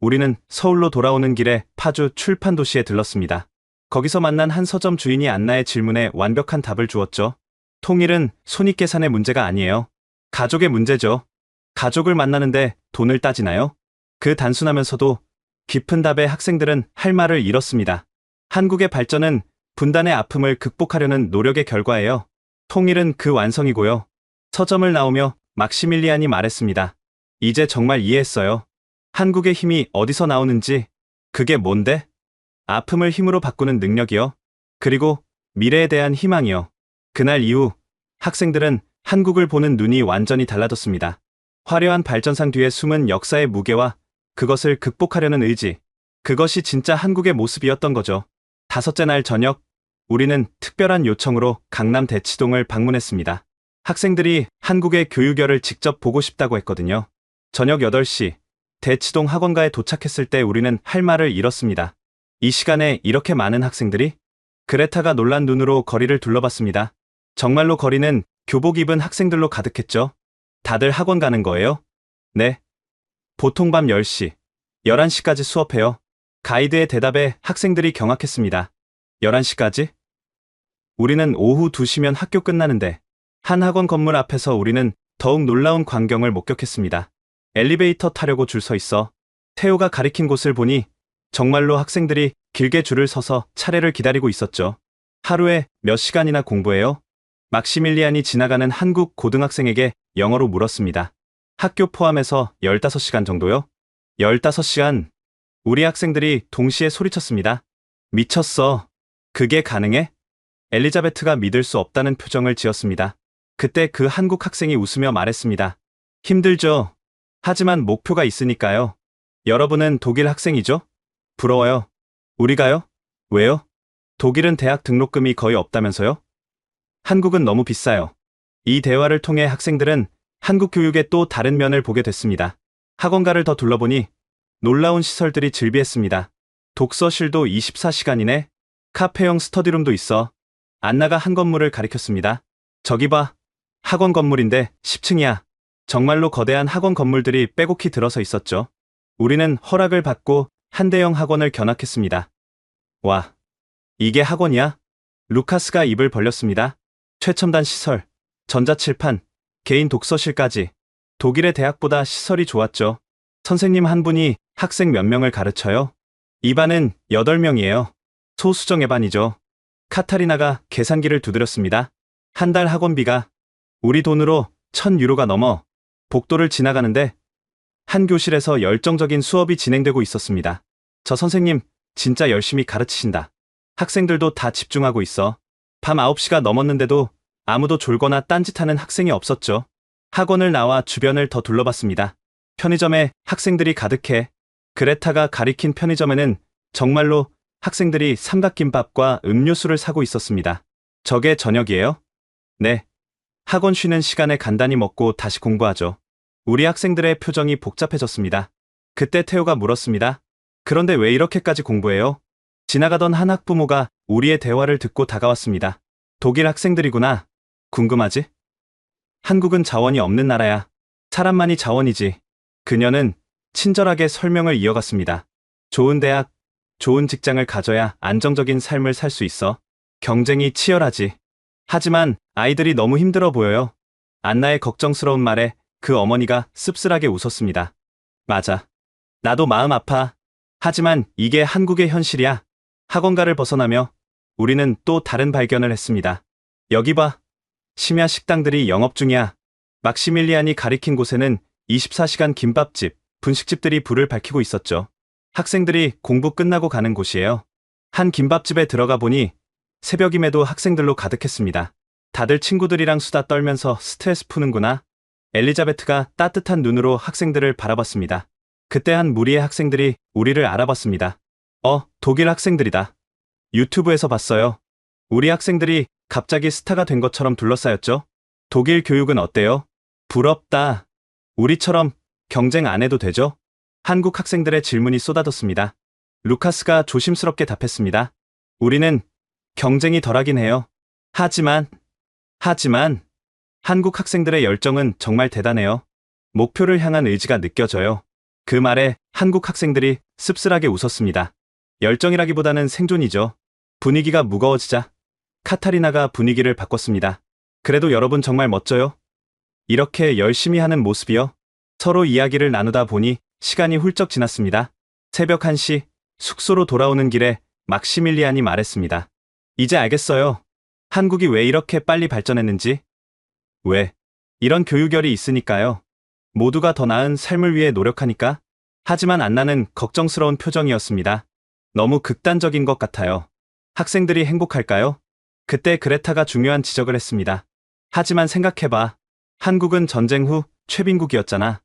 우리는 서울로 돌아오는 길에 파주 출판 도시에 들렀습니다. 거기서 만난 한 서점 주인이 안나의 질문에 완벽한 답을 주었죠. 통일은 손익계산의 문제가 아니에요. 가족의 문제죠. 가족을 만나는데 돈을 따지나요? 그 단순하면서도 깊은 답에 학생들은 할 말을 잃었습니다. 한국의 발전은 분단의 아픔을 극복하려는 노력의 결과예요. 통일은 그 완성이고요. 서점을 나오며 막시밀리안이 말했습니다. 이제 정말 이해했어요. 한국의 힘이 어디서 나오는지. 그게 뭔데? 아픔을 힘으로 바꾸는 능력이요. 그리고 미래에 대한 희망이요. 그날 이후 학생들은 한국을 보는 눈이 완전히 달라졌습니다. 화려한 발전상 뒤에 숨은 역사의 무게와 그것을 극복하려는 의지. 그것이 진짜 한국의 모습이었던 거죠. 다섯째 날 저녁, 우리는 특별한 요청으로 강남 대치동을 방문했습니다. 학생들이 한국의 교육열을 직접 보고 싶다고 했거든요. 저녁 8시, 대치동 학원가에 도착했을 때 우리는 할 말을 잃었습니다. 이 시간에 이렇게 많은 학생들이? 그레타가 놀란 눈으로 거리를 둘러봤습니다. 정말로 거리는 교복 입은 학생들로 가득했죠. 다들 학원 가는 거예요? 네. 보통 밤 10시, 11시까지 수업해요. 가이드의 대답에 학생들이 경악했습니다. 11시까지? 우리는 오후 2시면 학교 끝나는데. 한 학원 건물 앞에서 우리는 더욱 놀라운 광경을 목격했습니다. 엘리베이터 타려고 줄 서 있어. 태호가 가리킨 곳을 보니 정말로 학생들이 길게 줄을 서서 차례를 기다리고 있었죠. 하루에 몇 시간이나 공부해요? 막시밀리안이 지나가는 한국 고등학생에게 영어로 물었습니다. 학교 포함해서 15시간 정도요? 15시간. 우리 학생들이 동시에 소리쳤습니다. 미쳤어. 그게 가능해? 엘리자베트가 믿을 수 없다는 표정을 지었습니다. 그때 그 한국 학생이 웃으며 말했습니다. 힘들죠. 하지만 목표가 있으니까요. 여러분은 독일 학생이죠? 부러워요. 우리가요? 왜요? 독일은 대학 등록금이 거의 없다면서요? 한국은 너무 비싸요. 이 대화를 통해 학생들은 한국 교육의 또 다른 면을 보게 됐습니다. 학원가를 더 둘러보니 놀라운 시설들이 즐비했습니다. 독서실도 24시간이네. 카페형 스터디룸도 있어. 안나가 한 건물을 가리켰습니다. 저기 봐. 학원 건물인데 10층이야. 정말로 거대한 학원 건물들이 빼곡히 들어서 있었죠. 우리는 허락을 받고 한 대형 학원을 견학했습니다. 와, 이게 학원이야? 루카스가 입을 벌렸습니다. 최첨단 시설, 전자칠판, 개인 독서실까지. 독일의 대학보다 시설이 좋았죠. 선생님 한 분이 학생 몇 명을 가르쳐요? 이 반은 8명이에요. 소수정예 반이죠. 카타리나가 계산기를 두드렸습니다. 한 달 학원비가 우리 돈으로 1,000유로가 넘어 복도를 지나가는데 한 교실에서 열정적인 수업이 진행되고 있었습니다. 저 선생님 진짜 열심히 가르치신다. 학생들도 다 집중하고 있어. 밤 9시가 넘었는데도 아무도 졸거나 딴짓하는 학생이 없었죠. 학원을 나와 주변을 더 둘러봤습니다. 편의점에 학생들이 가득해. 그레타가 가리킨 편의점에는 정말로 학생들이 삼각김밥과 음료수를 사고 있었습니다. 저게 저녁이에요? 네. 학원 쉬는 시간에 간단히 먹고 다시 공부하죠. 우리 학생들의 표정이 복잡해졌습니다. 그때 태호가 물었습니다. 그런데 왜 이렇게까지 공부해요? 지나가던 한 학부모가 우리의 대화를 듣고 다가왔습니다. 독일 학생들이구나. 궁금하지? 한국은 자원이 없는 나라야. 사람만이 자원이지. 그녀는 친절하게 설명을 이어갔습니다. 좋은 대학, 좋은 직장을 가져야 안정적인 삶을 살 수 있어. 경쟁이 치열하지. 하지만 아이들이 너무 힘들어 보여요. 안나의 걱정스러운 말에 그 어머니가 씁쓸하게 웃었습니다. 맞아. 나도 마음 아파. 하지만 이게 한국의 현실이야. 학원가를 벗어나며 우리는 또 다른 발견을 했습니다. 여기 봐. 심야 식당들이 영업 중이야. 막시밀리안이 가리킨 곳에는 24시간 김밥집, 분식집들이 불을 밝히고 있었죠. 학생들이 공부 끝나고 가는 곳이에요. 한 김밥집에 들어가 보니 새벽임에도 학생들로 가득했습니다. 다들 친구들이랑 수다 떨면서 스트레스 푸는구나. 엘리자베트가 따뜻한 눈으로 학생들을 바라봤습니다. 그때 한 무리의 학생들이 우리를 알아봤습니다. 독일 학생들이다. 유튜브에서 봤어요. 우리 학생들이 갑자기 스타가 된 것처럼 둘러싸였죠. 독일 교육은 어때요? 부럽다. 우리처럼 경쟁 안 해도 되죠? 한국 학생들의 질문이 쏟아졌습니다. 루카스가 조심스럽게 답했습니다. 우리는 경쟁이 덜하긴 해요. 하지만 한국 학생들의 열정은 정말 대단해요. 목표를 향한 의지가 느껴져요. 그 말에 한국 학생들이 씁쓸하게 웃었습니다. 열정이라기보다는 생존이죠. 분위기가 무거워지자 카타리나가 분위기를 바꿨습니다. 그래도 여러분 정말 멋져요. 이렇게 열심히 하는 모습이요. 서로 이야기를 나누다 보니 시간이 훌쩍 지났습니다. 새벽 1시 숙소로 돌아오는 길에 막시밀리안이 말했습니다. 이제 알겠어요. 한국이 왜 이렇게 빨리 발전했는지. 왜? 이런 교육열이 있으니까요. 모두가 더 나은 삶을 위해 노력하니까. 하지만 안나는 걱정스러운 표정이었습니다. 너무 극단적인 것 같아요. 학생들이 행복할까요? 그때 그레타가 중요한 지적을 했습니다. 하지만 생각해봐. 한국은 전쟁 후 최빈국이었잖아.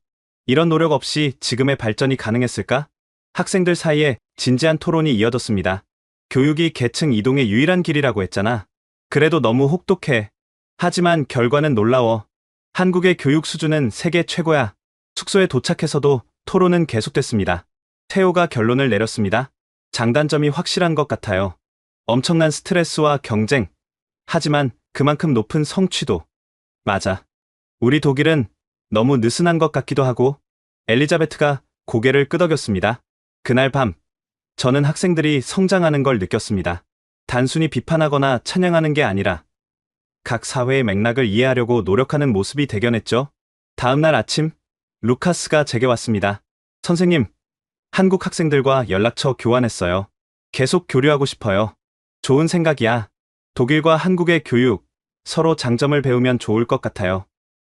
이런 노력 없이 지금의 발전이 가능했을까? 학생들 사이에 진지한 토론이 이어졌습니다. 교육이 계층 이동의 유일한 길이라고 했잖아. 그래도 너무 혹독해. 하지만 결과는 놀라워. 한국의 교육 수준은 세계 최고야. 숙소에 도착해서도 토론은 계속됐습니다. 태호가 결론을 내렸습니다. 장단점이 확실한 것 같아요. 엄청난 스트레스와 경쟁. 하지만 그만큼 높은 성취도. 맞아. 우리 독일은 너무 느슨한 것 같기도 하고. 엘리자베트가 고개를 끄덕였습니다. 그날 밤, 저는 학생들이 성장하는 걸 느꼈습니다. 단순히 비판하거나 찬양하는 게 아니라 각 사회의 맥락을 이해하려고 노력하는 모습이 대견했죠. 다음 날 아침, 루카스가 제게 왔습니다. 선생님, 한국 학생들과 연락처 교환했어요. 계속 교류하고 싶어요. 좋은 생각이야. 독일과 한국의 교육, 서로 장점을 배우면 좋을 것 같아요.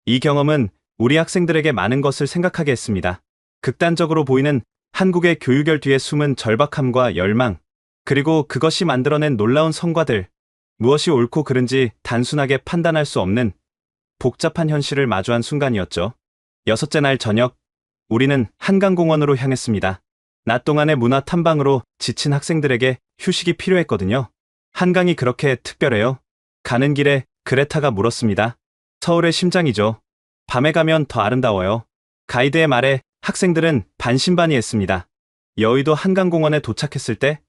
이 경험은 우리 학생들에게 많은 것을 생각하게 했습니다. 극단적으로 보이는 한국의 교육열 뒤에 숨은 절박함과 열망, 그리고 그것이 만들어낸 놀라운 성과들, 무엇이 옳고 그른지 단순하게 판단할 수 없는 복잡한 현실을 마주한 순간이었죠. 6째 날 저녁, 우리는 한강공원으로 향했습니다. 낮 동안의 문화 탐방으로 지친 학생들에게 휴식이 필요했거든요. 한강이 그렇게 특별해요? 가는 길에 그레타가 물었습니다. 서울의 심장이죠. 밤에 가면 더 아름다워요. 가이드의 말에 학생들은 반신반의했습니다. 여의도 한강공원에 도착했을 때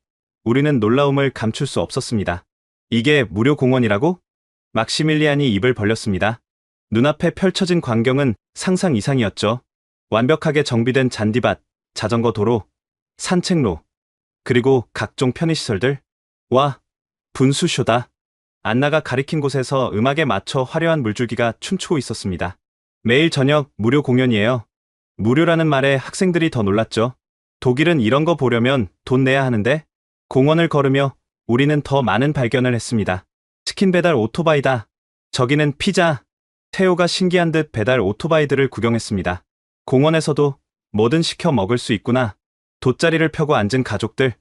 우리는 놀라움을 감출 수 없었습니다. 이게 무료 공원이라고? 막시밀리안이 입을 벌렸습니다. 눈앞에 펼쳐진 광경은 상상 이상이었죠. 완벽하게 정비된 잔디밭, 자전거 도로, 산책로, 그리고 각종 편의시설들. 와, 분수쇼다. 안나가 가리킨 곳에서 음악에 맞춰 화려한 물줄기가 춤추고 있었습니다. 매일 저녁 무료 공연이에요. 무료라는 말에 학생들이 더 놀랐죠. 독일은 이런 거 보려면 돈 내야 하는데 공원을 걸으며 우리는 더 많은 발견을 했습니다. 치킨 배달 오토바이다. 저기는 피자. 태호가 신기한 듯 배달 오토바이들을 구경했습니다. 공원에서도 뭐든 시켜 먹을 수 있구나. 돗자리를 펴고 앉은 가족들,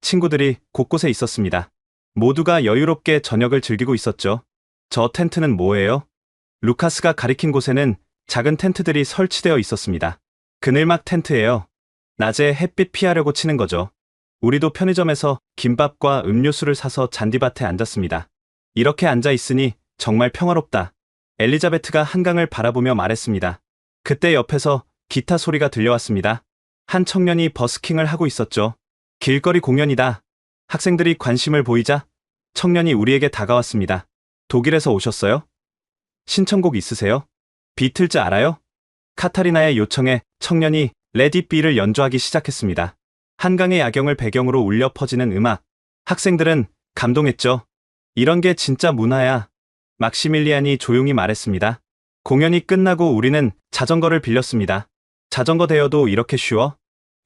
친구들이 곳곳에 있었습니다. 모두가 여유롭게 저녁을 즐기고 있었죠. 저 텐트는 뭐예요? 루카스가 가리킨 곳에는 작은 텐트들이 설치되어 있었습니다. 그늘막 텐트예요. 낮에 햇빛 피하려고 치는 거죠. 우리도 편의점에서 김밥과 음료수를 사서 잔디밭에 앉았습니다. 이렇게 앉아 있으니 정말 평화롭다. 엘리자베트가 한강을 바라보며 말했습니다. 그때 옆에서 기타 소리가 들려왔습니다. 한 청년이 버스킹을 하고 있었죠. 길거리 공연이다. 학생들이 관심을 보이자 청년이 우리에게 다가왔습니다. 독일에서 오셨어요? 신청곡 있으세요? 비틀즈 알아요? 카타리나의 요청에 청년이 레디 비를 연주하기 시작했습니다. 한강의 야경을 배경으로 울려 퍼지는 음악. 학생들은 감동했죠. 이런 게 진짜 문화야. 막시밀리안이 조용히 말했습니다. 공연이 끝나고 우리는 자전거를 빌렸습니다. 자전거 대여도 이렇게 쉬워?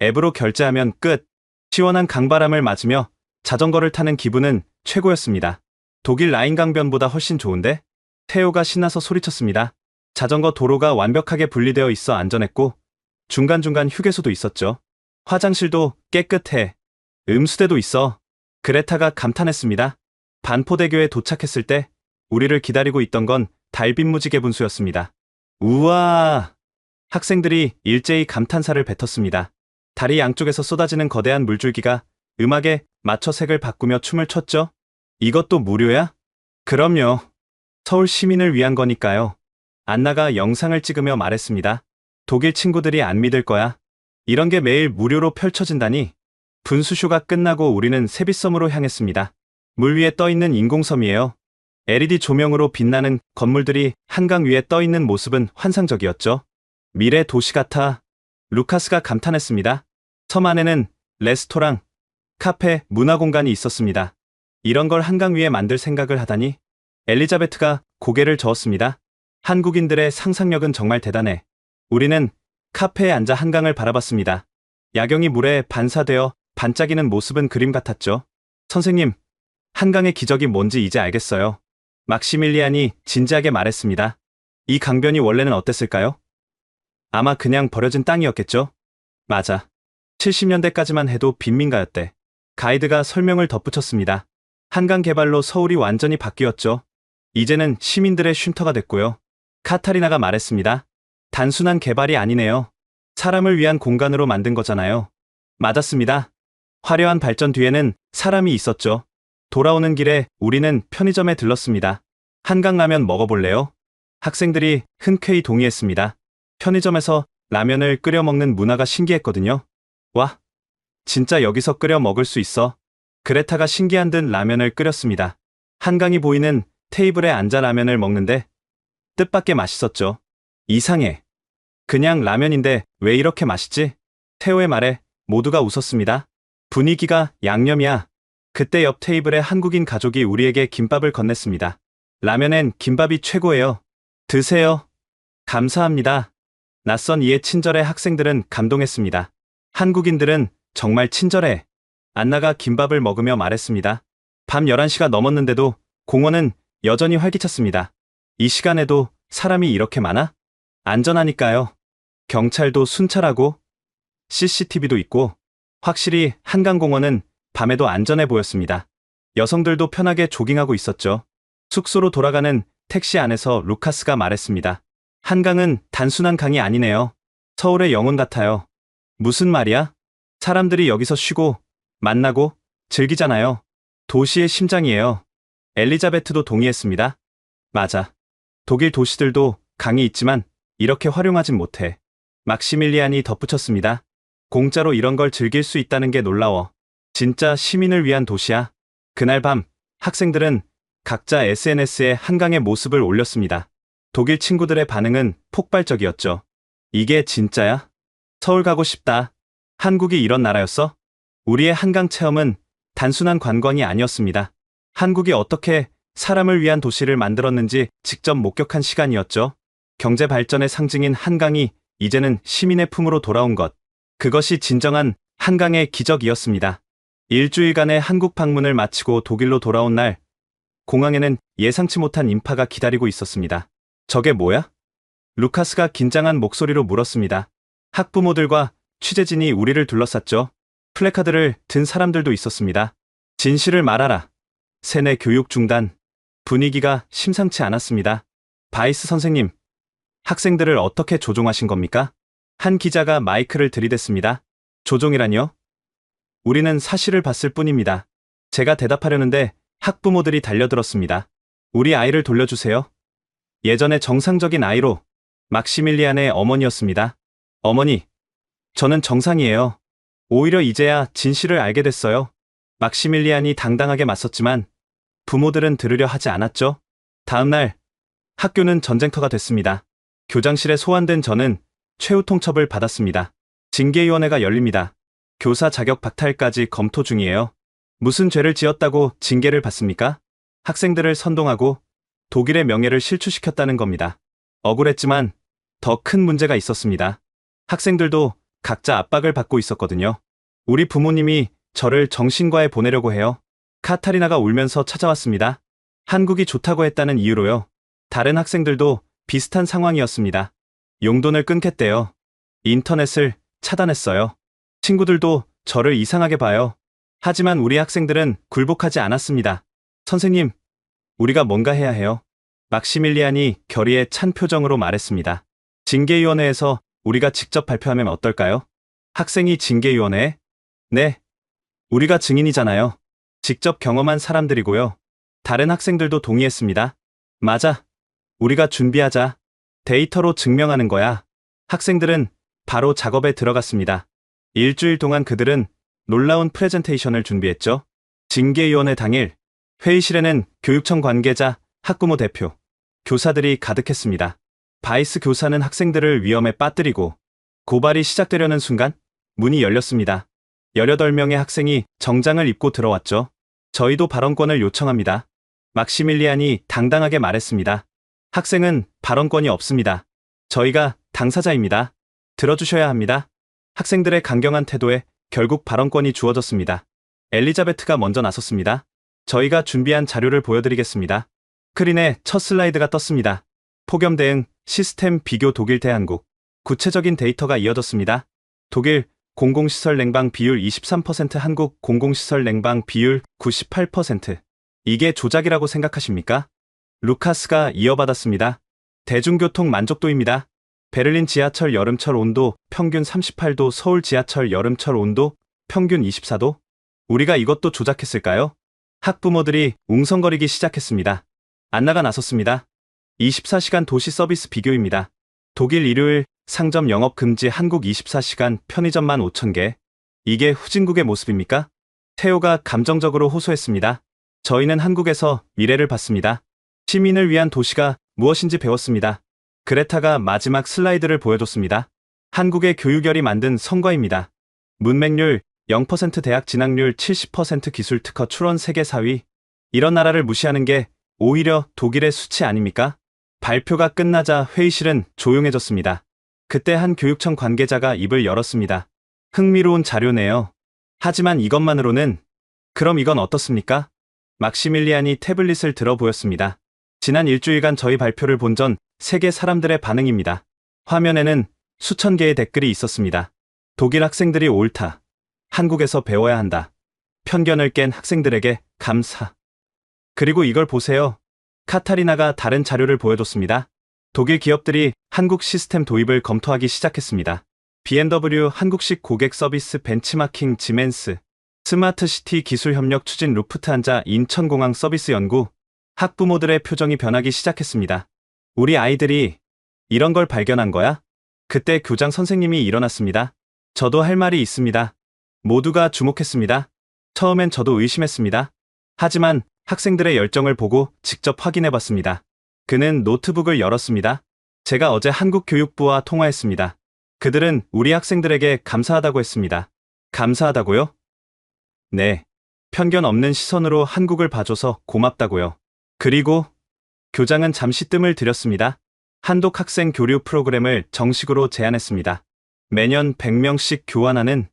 앱으로 결제하면 끝. 시원한 강바람을 맞으며 자전거를 타는 기분은 최고였습니다. 독일 라인 강변보다 훨씬 좋은데? 태호가 신나서 소리쳤습니다. 자전거 도로가 완벽하게 분리되어 있어 안전했고 중간중간 휴게소도 있었죠. 화장실도 깨끗해. 음수대도 있어. 그레타가 감탄했습니다. 반포대교에 도착했을 때 우리를 기다리고 있던 건 달빛 무지개 분수였습니다. 우와! 학생들이 일제히 감탄사를 뱉었습니다. 다리 양쪽에서 쏟아지는 거대한 물줄기가 음악에 맞춰 색을 바꾸며 춤을 췄죠. 이것도 무료야? 그럼요. 서울 시민을 위한 거니까요. 안나가 영상을 찍으며 말했습니다. 독일 친구들이 안 믿을 거야. 이런 게 매일 무료로 펼쳐진다니. 분수쇼가 끝나고 우리는 세빛섬으로 향했습니다. 물 위에 떠있는 인공섬이에요. LED 조명으로 빛나는 건물들이 한강 위에 떠있는 모습은 환상적이었죠. 미래 도시 같아. 루카스가 감탄했습니다. 섬 안에는 레스토랑, 카페, 문화공간이 있었습니다. 이런 걸 한강 위에 만들 생각을 하다니. 엘리자베트가 고개를 저었습니다. 한국인들의 상상력은 정말 대단해. 우리는 카페에 앉아 한강을 바라봤습니다. 야경이 물에 반사되어 반짝이는 모습은 그림 같았죠. 선생님, 한강의 기적이 뭔지 이제 알겠어요. 막시밀리안이 진지하게 말했습니다. 이 강변이 원래는 어땠을까요? 아마 그냥 버려진 땅이었겠죠? 맞아. 70년대까지만 해도 빈민가였대. 가이드가 설명을 덧붙였습니다. 한강 개발로 서울이 완전히 바뀌었죠. 이제는 시민들의 쉼터가 됐고요. 카타리나가 말했습니다. 단순한 개발이 아니네요. 사람을 위한 공간으로 만든 거잖아요. 맞았습니다. 화려한 발전 뒤에는 사람이 있었죠. 돌아오는 길에 우리는 편의점에 들렀습니다. 한강라면 먹어볼래요? 학생들이 흔쾌히 동의했습니다. 편의점에서 라면을 끓여 먹는 문화가 신기했거든요. 와, 진짜 여기서 끓여 먹을 수 있어. 그레타가 신기한 듯 라면을 끓였습니다. 한강이 보이는 테이블에 앉아 라면을 먹는데 뜻밖의 맛있었죠. 이상해. 그냥 라면인데 왜 이렇게 맛있지? 태호의 말에 모두가 웃었습니다. 분위기가 양념이야. 그때 옆 테이블에 한국인 가족이 우리에게 김밥을 건넸습니다. 라면엔 김밥이 최고예요. 드세요. 감사합니다. 낯선 이의 친절에 학생들은 감동했습니다. 한국인들은 정말 친절해. 안나가 김밥을 먹으며 말했습니다. 밤 11시가 넘었는데도 공원은 여전히 활기찼습니다. 이 시간에도 사람이 이렇게 많아? 안전하니까요. 경찰도 순찰하고 CCTV도 있고 확실히 한강공원은 밤에도 안전해 보였습니다. 여성들도 편하게 조깅하고 있었죠. 숙소로 돌아가는 택시 안에서 루카스가 말했습니다. 한강은 단순한 강이 아니네요. 서울의 영혼 같아요. 무슨 말이야? 사람들이 여기서 쉬고 만나고 즐기잖아요. 도시의 심장이에요. 엘리자베트도 동의했습니다. 맞아. 독일 도시들도 강이 있지만 이렇게 활용하진 못해. 막시밀리안이 덧붙였습니다. 공짜로 이런 걸 즐길 수 있다는 게 놀라워. 진짜 시민을 위한 도시야. 그날 밤 학생들은 각자 SNS에 한강의 모습을 올렸습니다. 독일 친구들의 반응은 폭발적이었죠. 이게 진짜야? 서울 가고 싶다. 한국이 이런 나라였어? 우리의 한강 체험은 단순한 관광이 아니었습니다. 한국이 어떻게 사람을 위한 도시를 만들었는지 직접 목격한 시간이었죠. 경제 발전의 상징인 한강이 이제는 시민의 품으로 돌아온 것. 그것이 진정한 한강의 기적이었습니다. 일주일간의 한국 방문을 마치고 독일로 돌아온 날, 공항에는 예상치 못한 인파가 기다리고 있었습니다. 저게 뭐야? 루카스가 긴장한 목소리로 물었습니다. 학부모들과 취재진이 우리를 둘러쌌죠. 플래카드를 든 사람들도 있었습니다. 진실을 말하라. 세뇌 교육 중단. 분위기가 심상치 않았습니다. 바이스 선생님, 학생들을 어떻게 조종하신 겁니까? 한 기자가 마이크를 들이댔습니다. 조종이라뇨? 우리는 사실을 봤을 뿐입니다. 제가 대답하려는데 학부모들이 달려들었습니다. 우리 아이를 돌려주세요. 예전의 정상적인 아이로 막시밀리안의 어머니였습니다. 어머니, 저는 정상이에요. 오히려 이제야 진실을 알게 됐어요. 막시밀리안이 당당하게 맞섰지만 부모들은 들으려 하지 않았죠. 다음 날 학교는 전쟁터가 됐습니다. 교장실에 소환된 저는 최후 통첩을 받았습니다. 징계위원회가 열립니다. 교사 자격 박탈까지 검토 중이에요. 무슨 죄를 지었다고 징계를 받습니까? 학생들을 선동하고 독일의 명예를 실추시켰다는 겁니다. 억울했지만 더 큰 문제가 있었습니다. 학생들도 각자 압박을 받고 있었거든요. 우리 부모님이 저를 정신과에 보내려고 해요. 카타리나가 울면서 찾아왔습니다. 한국이 좋다고 했다는 이유로요. 다른 학생들도 비슷한 상황이었습니다. 용돈을 끊겠대요. 인터넷을 차단했어요. 친구들도 저를 이상하게 봐요. 하지만 우리 학생들은 굴복하지 않았습니다. 선생님, 우리가 뭔가 해야 해요. 막시밀리안이 결의에 찬 표정으로 말했습니다. 징계위원회에서 우리가 직접 발표하면 어떨까요? 학생이 징계위원회에? 네. 우리가 증인이잖아요. 직접 경험한 사람들이고요. 다른 학생들도 동의했습니다. 맞아. 우리가 준비하자. 데이터로 증명하는 거야. 학생들은 바로 작업에 들어갔습니다. 일주일 동안 그들은 놀라운 프레젠테이션을 준비했죠. 징계위원회 당일, 회의실에는 교육청 관계자, 학부모 대표, 교사들이 가득했습니다. 바이스 교사는 학생들을 위험에 빠뜨리고 고발이 시작되려는 순간 문이 열렸습니다. 18명의 학생이 정장을 입고 들어왔죠. 저희도 발언권을 요청합니다. 막시밀리안이 당당하게 말했습니다. 학생은 발언권이 없습니다. 저희가 당사자입니다. 들어주셔야 합니다. 학생들의 강경한 태도에 결국 발언권이 주어졌습니다. 엘리자베트가 먼저 나섰습니다. 저희가 준비한 자료를 보여드리겠습니다. 스크린에 첫 슬라이드가 떴습니다. 폭염 대응 시스템 비교 독일 대 한국. 구체적인 데이터가 이어졌습니다. 독일 공공시설 냉방 비율 23%, 한국 공공시설 냉방 비율 98%. 이게 조작이라고 생각하십니까? 루카스가 이어받았습니다. 대중교통 만족도입니다. 베를린 지하철 여름철 온도 평균 38도, 서울 지하철 여름철 온도 평균 24도? 우리가 이것도 조작했을까요? 학부모들이 웅성거리기 시작했습니다. 안나가 나섰습니다. 24시간 도시 서비스 비교입니다. 독일 일요일 상점 영업 금지, 한국 24시간 편의점만 5,000개. 이게 후진국의 모습입니까? 테오가 감정적으로 호소했습니다. 저희는 한국에서 미래를 봤습니다. 시민을 위한 도시가 무엇인지 배웠습니다. 그레타가 마지막 슬라이드를 보여줬습니다. 한국의 교육열이 만든 성과입니다. 문맹률 0%, 대학 진학률 70%, 기술 특허 출원 세계 4위. 이런 나라를 무시하는 게 오히려 독일의 수치 아닙니까? 발표가 끝나자 회의실은 조용해졌습니다. 그때 한 교육청 관계자가 입을 열었습니다. 흥미로운 자료네요. 하지만 이것만으로는. 그럼 이건 어떻습니까? 막시밀리안이 태블릿을 들어 보였습니다. 지난 일주일간 저희 발표를 본 전 세계 사람들의 반응입니다. 화면에는 수천 개의 댓글이 있었습니다. 독일 학생들이 옳다. 한국에서 배워야 한다. 편견을 깬 학생들에게 감사. 그리고 이걸 보세요. 카타리나가 다른 자료를 보여줬습니다. 독일 기업들이 한국 시스템 도입을 검토하기 시작했습니다. BMW 한국식 고객 서비스 벤치마킹, 지멘스, 스마트시티 기술협력 추진, 루프트한자 인천공항 서비스 연구. 학부모들의 표정이 변하기 시작했습니다. 우리 아이들이 이런 걸 발견한 거야? 그때 교장 선생님이 일어났습니다. 저도 할 말이 있습니다. 모두가 주목했습니다. 처음엔 저도 의심했습니다. 하지만 학생들의 열정을 보고 직접 확인해봤습니다. 그는 노트북을 열었습니다. 제가 어제 한국교육부와 통화했습니다. 그들은 우리 학생들에게 감사하다고 했습니다. 감사하다고요? 네. 편견 없는 시선으로 한국을 봐줘서 고맙다고요. 그리고 교장은 잠시 뜸을 들였습니다. 한독 학생 교류 프로그램을 정식으로 제안했습니다. 매년 100명씩 교환하는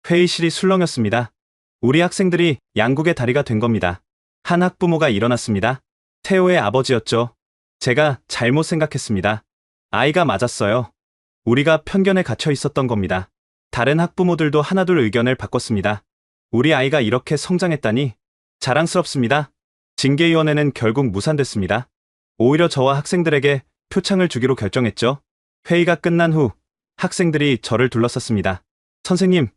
회의실이 술렁였습니다. 우리 학생들이 양국의 다리가 된 겁니다. 한 학부모가 일어났습니다. 태호의 아버지였죠. 제가 잘못 생각했습니다. 아이가 맞았어요. 우리가 편견에 갇혀 있었던 겁니다. 다른 학부모들도 하나둘 의견을 바꿨습니다. 우리 아이가 이렇게 성장했다니 자랑스럽습니다. 징계위원회는 결국 무산됐습니다. 오히려 저와 학생들에게 표창을 주기로 결정했죠. 회의가 끝난 후 학생들이 저를 둘러쌌습니다. 선생님,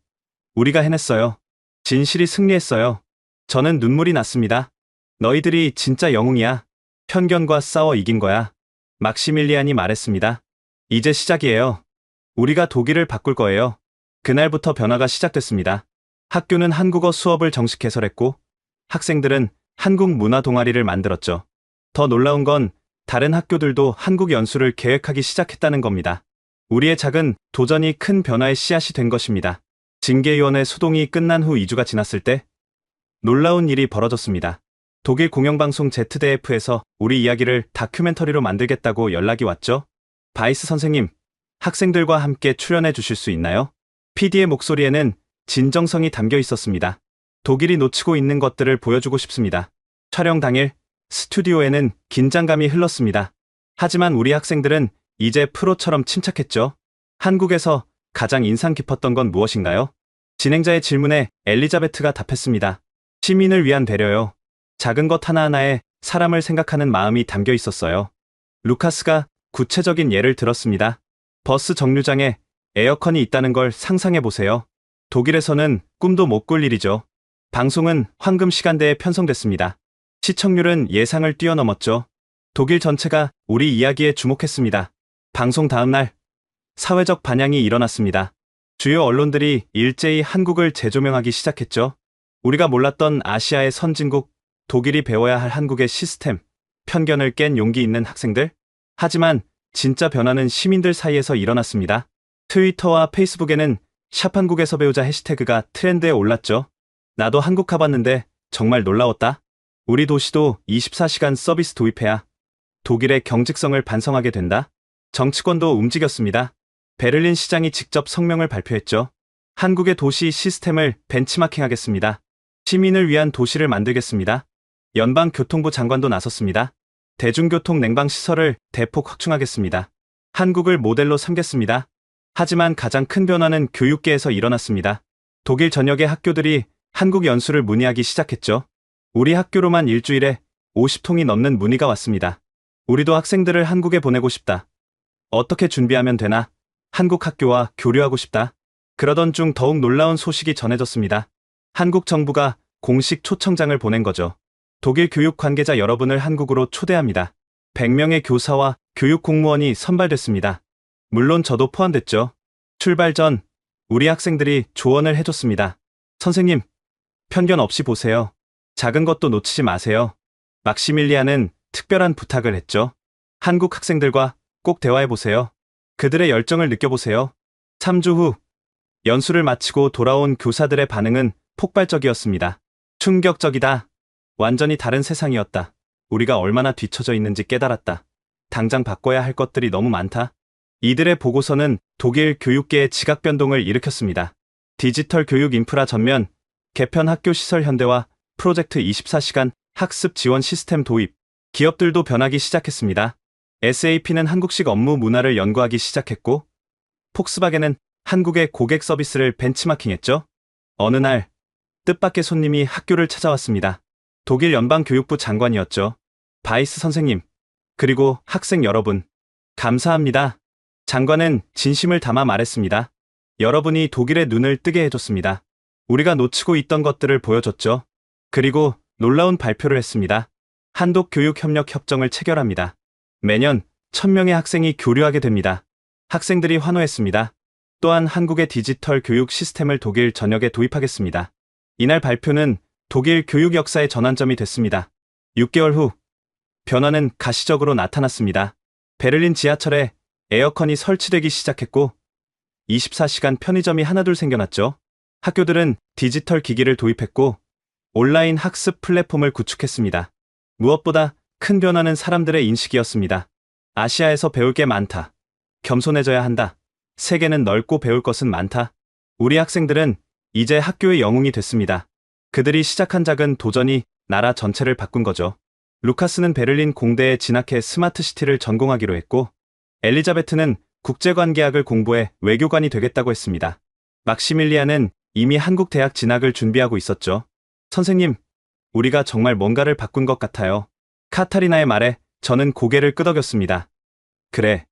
우리가 해냈어요. 진실이 승리했어요. 저는 눈물이 났습니다. 너희들이 진짜 영웅이야. 편견과 싸워 이긴 거야. 막시밀리안이 말했습니다. 이제 시작이에요. 우리가 독일을 바꿀 거예요. 그날부터 변화가 시작됐습니다. 학교는 한국어 수업을 정식 개설했고 학생들은 한국 문화 동아리를 만들었죠. 더 놀라운 건 다른 학교들도 한국 연수를 계획하기 시작했다는 겁니다. 우리의 작은 도전이 큰 변화의 씨앗이 된 것입니다. 징계위원회 소동이 끝난 후 2주가 지났을 때 놀라운 일이 벌어졌습니다. 독일 공영방송 ZDF에서 우리 이야기를 다큐멘터리로 만들겠다고 연락이 왔죠. 바이스 선생님, 학생들과 함께 출연해 주실 수 있나요? PD의 목소리에는 진정성이 담겨 있었습니다. 독일이 놓치고 있는 것들을 보여주고 싶습니다. 촬영 당일 스튜디오에는 긴장감이 흘렀습니다. 하지만 우리 학생들은 이제 프로처럼 침착했죠. 한국에서 가장 인상 깊었던 건 무엇인가요? 진행자의 질문에 엘리자베트가 답했습니다. 시민을 위한 배려요. 작은 것 하나하나에 사람을 생각하는 마음이 담겨 있었어요. 루카스가 구체적인 예를 들었습니다. 버스 정류장에 에어컨이 있다는 걸 상상해 보세요. 독일에서는 꿈도 못 꿀 일이죠. 방송은 황금 시간대에 편성됐습니다. 시청률은 예상을 뛰어넘었죠. 독일 전체가 우리 이야기에 주목했습니다. 방송 다음 날 사회적 반향이 일어났습니다. 주요 언론들이 일제히 한국을 재조명하기 시작했죠. 우리가 몰랐던 아시아의 선진국, 독일이 배워야 할 한국의 시스템, 편견을 깬 용기 있는 학생들. 하지만 진짜 변화는 시민들 사이에서 일어났습니다. 트위터와 페이스북에는 샵 한국에서 배우자 해시태그가 트렌드에 올랐죠. 나도 한국 가봤는데 정말 놀라웠다. 우리 도시도 24시간 서비스 도입해야 독일의 경직성을 반성하게 된다. 정치권도 움직였습니다. 베를린 시장이 직접 성명을 발표했죠. 한국의 도시 시스템을 벤치마킹하겠습니다. 시민을 위한 도시를 만들겠습니다. 연방교통부 장관도 나섰습니다. 대중교통 냉방시설을 대폭 확충하겠습니다. 한국을 모델로 삼겠습니다. 하지만 가장 큰 변화는 교육계에서 일어났습니다. 독일 전역의 학교들이 한국 연수를 문의하기 시작했죠. 우리 학교로만 일주일에 50통이 넘는 문의가 왔습니다. 우리도 학생들을 한국에 보내고 싶다. 어떻게 준비하면 되나? 한국 학교와 교류하고 싶다. 그러던 중 더욱 놀라운 소식이 전해졌습니다. 한국 정부가 공식 초청장을 보낸 거죠. 독일 교육 관계자 여러분을 한국으로 초대합니다. 100명의 교사와 교육 공무원이 선발됐습니다. 물론 저도 포함됐죠. 출발 전 우리 학생들이 조언을 해줬습니다. 선생님, 편견 없이 보세요. 작은 것도 놓치지 마세요. 막시밀리안은 특별한 부탁을 했죠. 한국 학생들과 꼭 대화해보세요. 그들의 열정을 느껴보세요. 3주 후 연수를 마치고 돌아온 교사들의 반응은 폭발적이었습니다. 충격적이다. 완전히 다른 세상이었다. 우리가 얼마나 뒤처져 있는지 깨달았다. 당장 바꿔야 할 것들이 너무 많다. 이들의 보고서는 독일 교육계의 지각 변동을 일으켰습니다. 디지털 교육 인프라 전면, 개편 학교 시설 현대화, 프로젝트 24시간 학습 지원 시스템 도입, 기업들도 변하기 시작했습니다. SAP는 한국식 업무 문화를 연구하기 시작했고, 폭스바겐은 한국의 고객 서비스를 벤치마킹했죠. 어느 날, 뜻밖의 손님이 학교를 찾아왔습니다. 독일 연방교육부 장관이었죠. 바이스 선생님, 그리고 학생 여러분, 감사합니다. 장관은 진심을 담아 말했습니다. 여러분이 독일의 눈을 뜨게 해줬습니다. 우리가 놓치고 있던 것들을 보여줬죠. 그리고 놀라운 발표를 했습니다. 한독교육협력협정을 체결합니다. 매년 1000명의 학생이 교류하게 됩니다. 학생들이 환호했습니다. 또한 한국의 디지털 교육 시스템을 독일 전역에 도입하겠습니다. 이날 발표는 독일 교육 역사의 전환점이 됐습니다. 6개월 후 변화는 가시적으로 나타났습니다. 베를린 지하철에 에어컨이 설치되기 시작했고 24시간 편의점이 하나둘 생겨났죠. 학교들은 디지털 기기를 도입했고 온라인 학습 플랫폼을 구축했습니다. 무엇보다 큰 변화는 사람들의 인식이었습니다. 아시아에서 배울 게 많다. 겸손해져야 한다. 세계는 넓고 배울 것은 많다. 우리 학생들은 이제 학교의 영웅이 됐습니다. 그들이 시작한 작은 도전이 나라 전체를 바꾼 거죠. 루카스는 베를린 공대에 진학해 스마트 시티를 전공하기로 했고, 엘리자베트는 국제관계학을 공부해 외교관이 되겠다고 했습니다. 막시밀리안은 이미 한국 대학 진학을 준비하고 있었죠. 선생님, 우리가 정말 뭔가를 바꾼 것 같아요. 카타리나의 말에 저는 고개를 끄덕였습니다. 그래,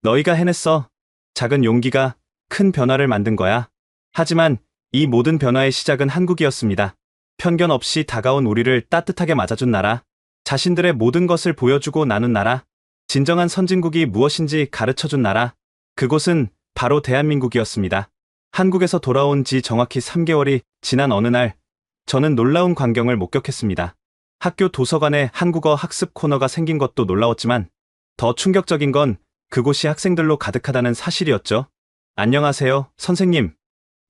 너희가 해냈어. 작은 용기가 큰 변화를 만든 거야. 하지만 이 모든 변화의 시작은 한국이었습니다. 편견 없이 다가온 우리를 따뜻하게 맞아준 나라, 자신들의 모든 것을 보여주고 나눈 나라, 진정한 선진국이 무엇인지 가르쳐준 나라, 그곳은 바로 대한민국이었습니다. 한국에서 돌아온 지 정확히 3개월이 지난 어느 날, 저는 놀라운 광경을 목격했습니다. 학교 도서관에 한국어 학습 코너가 생긴 것도 놀라웠지만 더 충격적인 건 그곳이 학생들로 가득하다는 사실이었죠. 안녕하세요, 선생님.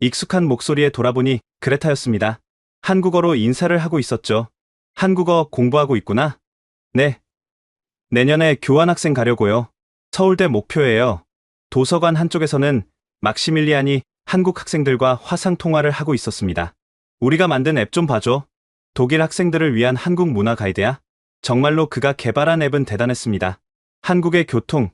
익숙한 목소리에 돌아보니 그레타였습니다. 한국어로 인사를 하고 있었죠. 한국어 공부하고 있구나? 네. 내년에 교환학생 가려고요. 서울대 목표예요. 도서관 한쪽에서는 막시밀리안이 한국 학생들과 화상 통화를 하고 있었습니다. 우리가 만든 앱 좀 봐줘. 독일 학생들을 위한 한국 문화 가이드야. 정말로 그가 개발한 앱은 대단했습니다. 한국의 교통,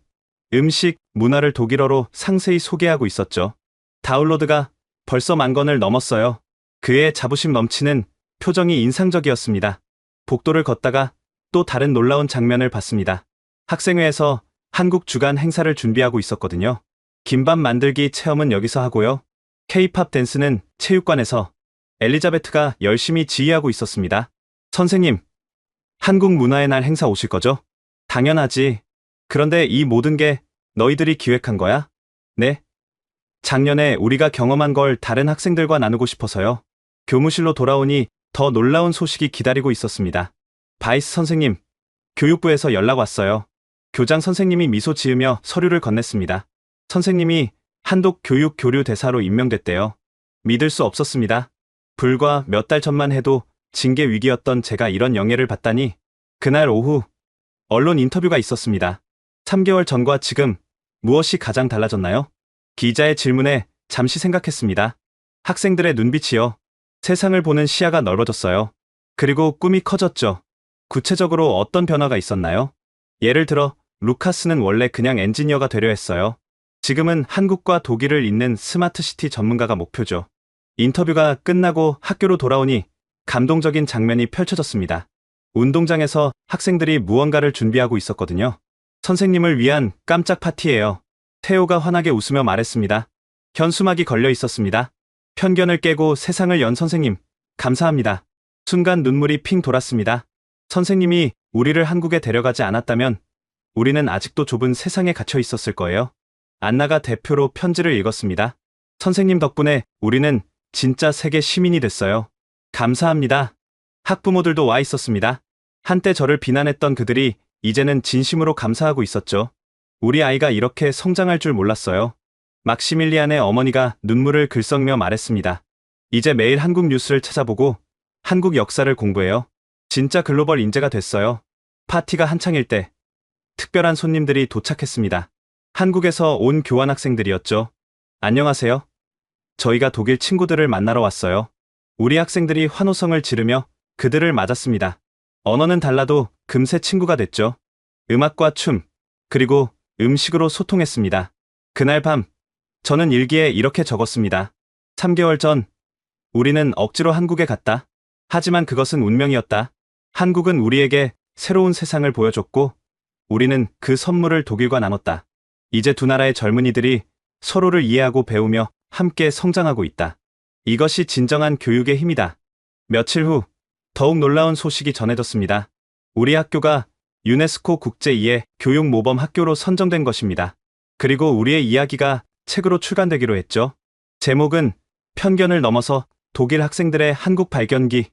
음식, 문화를 독일어로 상세히 소개하고 있었죠. 다운로드가 벌써 10,000건을 넘었어요. 그의 자부심 넘치는 표정이 인상적이었습니다. 복도를 걷다가 또 다른 놀라운 장면을 봤습니다. 학생회에서 한국 주간 행사를 준비하고 있었거든요. 김밥 만들기 체험은 여기서 하고요. K-팝 댄스는 체육관에서. 엘리자베트가 열심히 지휘하고 있었습니다. 선생님, 한국 문화의 날 행사 오실 거죠? 당연하지. 그런데 이 모든 게 너희들이 기획한 거야? 네. 작년에 우리가 경험한 걸 다른 학생들과 나누고 싶어서요. 교무실로 돌아오니 더 놀라운 소식이 기다리고 있었습니다. 바이스 선생님, 교육부에서 연락 왔어요. 교장 선생님이 미소 지으며 서류를 건넸습니다. 선생님이 한독 교육 교류 대사로 임명됐대요. 믿을 수 없었습니다. 불과 몇 달 전만 해도 징계 위기였던 제가 이런 영예를 받다니. 그날 오후 언론 인터뷰가 있었습니다. 3개월 전과 지금 무엇이 가장 달라졌나요? 기자의 질문에 잠시 생각했습니다. 학생들의 눈빛이요. 세상을 보는 시야가 넓어졌어요. 그리고 꿈이 커졌죠. 구체적으로 어떤 변화가 있었나요? 예를 들어 루카스는 원래 그냥 엔지니어가 되려 했어요. 지금은 한국과 독일을 잇는 스마트 시티 전문가가 목표죠. 인터뷰가 끝나고 학교로 돌아오니 감동적인 장면이 펼쳐졌습니다. 운동장에서 학생들이 무언가를 준비하고 있었거든요. 선생님을 위한 깜짝 파티예요. 태호가 환하게 웃으며 말했습니다. 현수막이 걸려 있었습니다. 편견을 깨고 세상을 연 선생님, 감사합니다. 순간 눈물이 핑 돌았습니다. 선생님이 우리를 한국에 데려가지 않았다면 우리는 아직도 좁은 세상에 갇혀 있었을 거예요. 안나가 대표로 편지를 읽었습니다. 선생님 덕분에 우리는 진짜 세계 시민이 됐어요. 감사합니다. 학부모들도 와 있었습니다. 한때 저를 비난했던 그들이 이제는 진심으로 감사하고 있었죠. 우리 아이가 이렇게 성장할 줄 몰랐어요. 막시밀리안의 어머니가 눈물을 글썽이며 말했습니다. 이제 매일 한국 뉴스를 찾아보고 한국 역사를 공부해요. 진짜 글로벌 인재가 됐어요. 파티가 한창일 때 특별한 손님들이 도착했습니다. 한국에서 온 교환학생들이었죠. 안녕하세요. 저희가 독일 친구들을 만나러 왔어요. 우리 학생들이 환호성을 지르며 그들을 맞았습니다. 언어는 달라도 금세 친구가 됐죠. 음악과 춤, 그리고 음식으로 소통했습니다. 그날 밤, 저는 일기에 이렇게 적었습니다. 3개월 전, 우리는 억지로 한국에 갔다. 하지만 그것은 운명이었다. 한국은 우리에게 새로운 세상을 보여줬고, 우리는 그 선물을 독일과 나눴다. 이제 두 나라의 젊은이들이 서로를 이해하고 배우며 함께 성장하고 있다. 이것이 진정한 교육의 힘이다. 며칠 후 더욱 놀라운 소식이 전해졌습니다. 우리 학교가 유네스코 국제2회 교육 모범 학교로 선정된 것입니다. 그리고 우리의 이야기가 책으로 출간되기로 했죠. 제목은 편견을 넘어서 독일 학생들의 한국 발견기.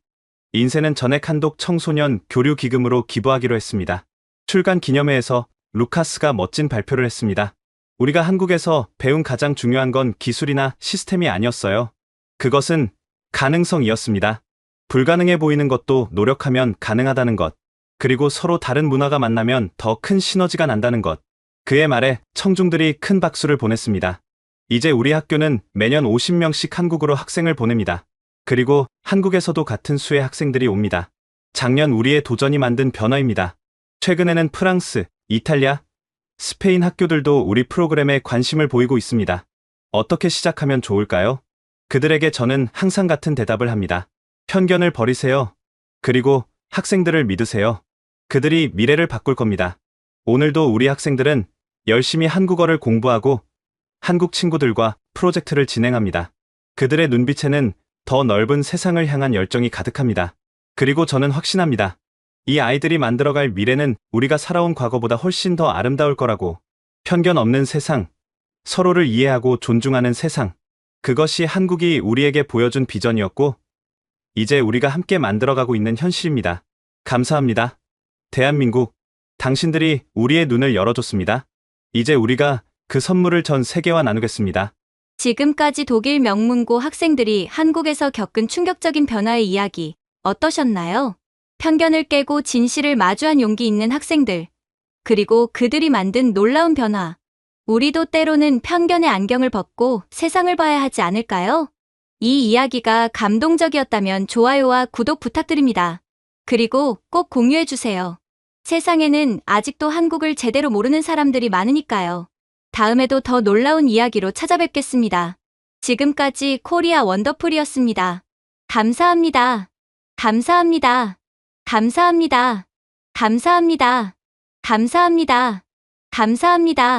인쇄는 전액 한독 청소년 교류 기금으로 기부하기로 했습니다. 출간 기념회에서 루카스가 멋진 발표를 했습니다. 우리가 한국에서 배운 가장 중요한 건 기술이나 시스템이 아니었어요. 그것은 가능성이었습니다. 불가능해 보이는 것도 노력하면 가능하다는 것. 그리고 서로 다른 문화가 만나면 더 큰 시너지가 난다는 것. 그의 말에 청중들이 큰 박수를 보냈습니다. 이제 우리 학교는 매년 50명씩 한국으로 학생을 보냅니다. 그리고 한국에서도 같은 수의 학생들이 옵니다. 작년 우리의 도전이 만든 변화입니다. 최근에는 프랑스, 이탈리아, 스페인 학교들도 우리 프로그램에 관심을 보이고 있습니다. 어떻게 시작하면 좋을까요? 그들에게 저는 항상 같은 대답을 합니다. 편견을 버리세요. 그리고 학생들을 믿으세요. 그들이 미래를 바꿀 겁니다. 오늘도 우리 학생들은 열심히 한국어를 공부하고 한국 친구들과 프로젝트를 진행합니다. 그들의 눈빛에는 더 넓은 세상을 향한 열정이 가득합니다. 그리고 저는 확신합니다. 이 아이들이 만들어갈 미래는 우리가 살아온 과거보다 훨씬 더 아름다울 거라고. 편견 없는 세상, 서로를 이해하고 존중하는 세상. 그것이 한국이 우리에게 보여준 비전이었고, 이제 우리가 함께 만들어가고 있는 현실입니다. 감사합니다. 대한민국, 당신들이 우리의 눈을 열어줬습니다. 이제 우리가 그 선물을 전 세계와 나누겠습니다. 지금까지 독일 명문고 학생들이 한국에서 겪은 충격적인 변화의 이야기 어떠셨나요? 편견을 깨고 진실을 마주한 용기 있는 학생들, 그리고 그들이 만든 놀라운 변화. 우리도 때로는 편견의 안경을 벗고 세상을 봐야 하지 않을까요? 이 이야기가 감동적이었다면 좋아요와 구독 부탁드립니다. 그리고 꼭 공유해주세요. 세상에는 아직도 한국을 제대로 모르는 사람들이 많으니까요. 다음에도 더 놀라운 이야기로 찾아뵙겠습니다. 지금까지 코리아 원더풀이었습니다. 감사합니다. 감사합니다. 감사합니다. 감사합니다. 감사합니다. 감사합니다.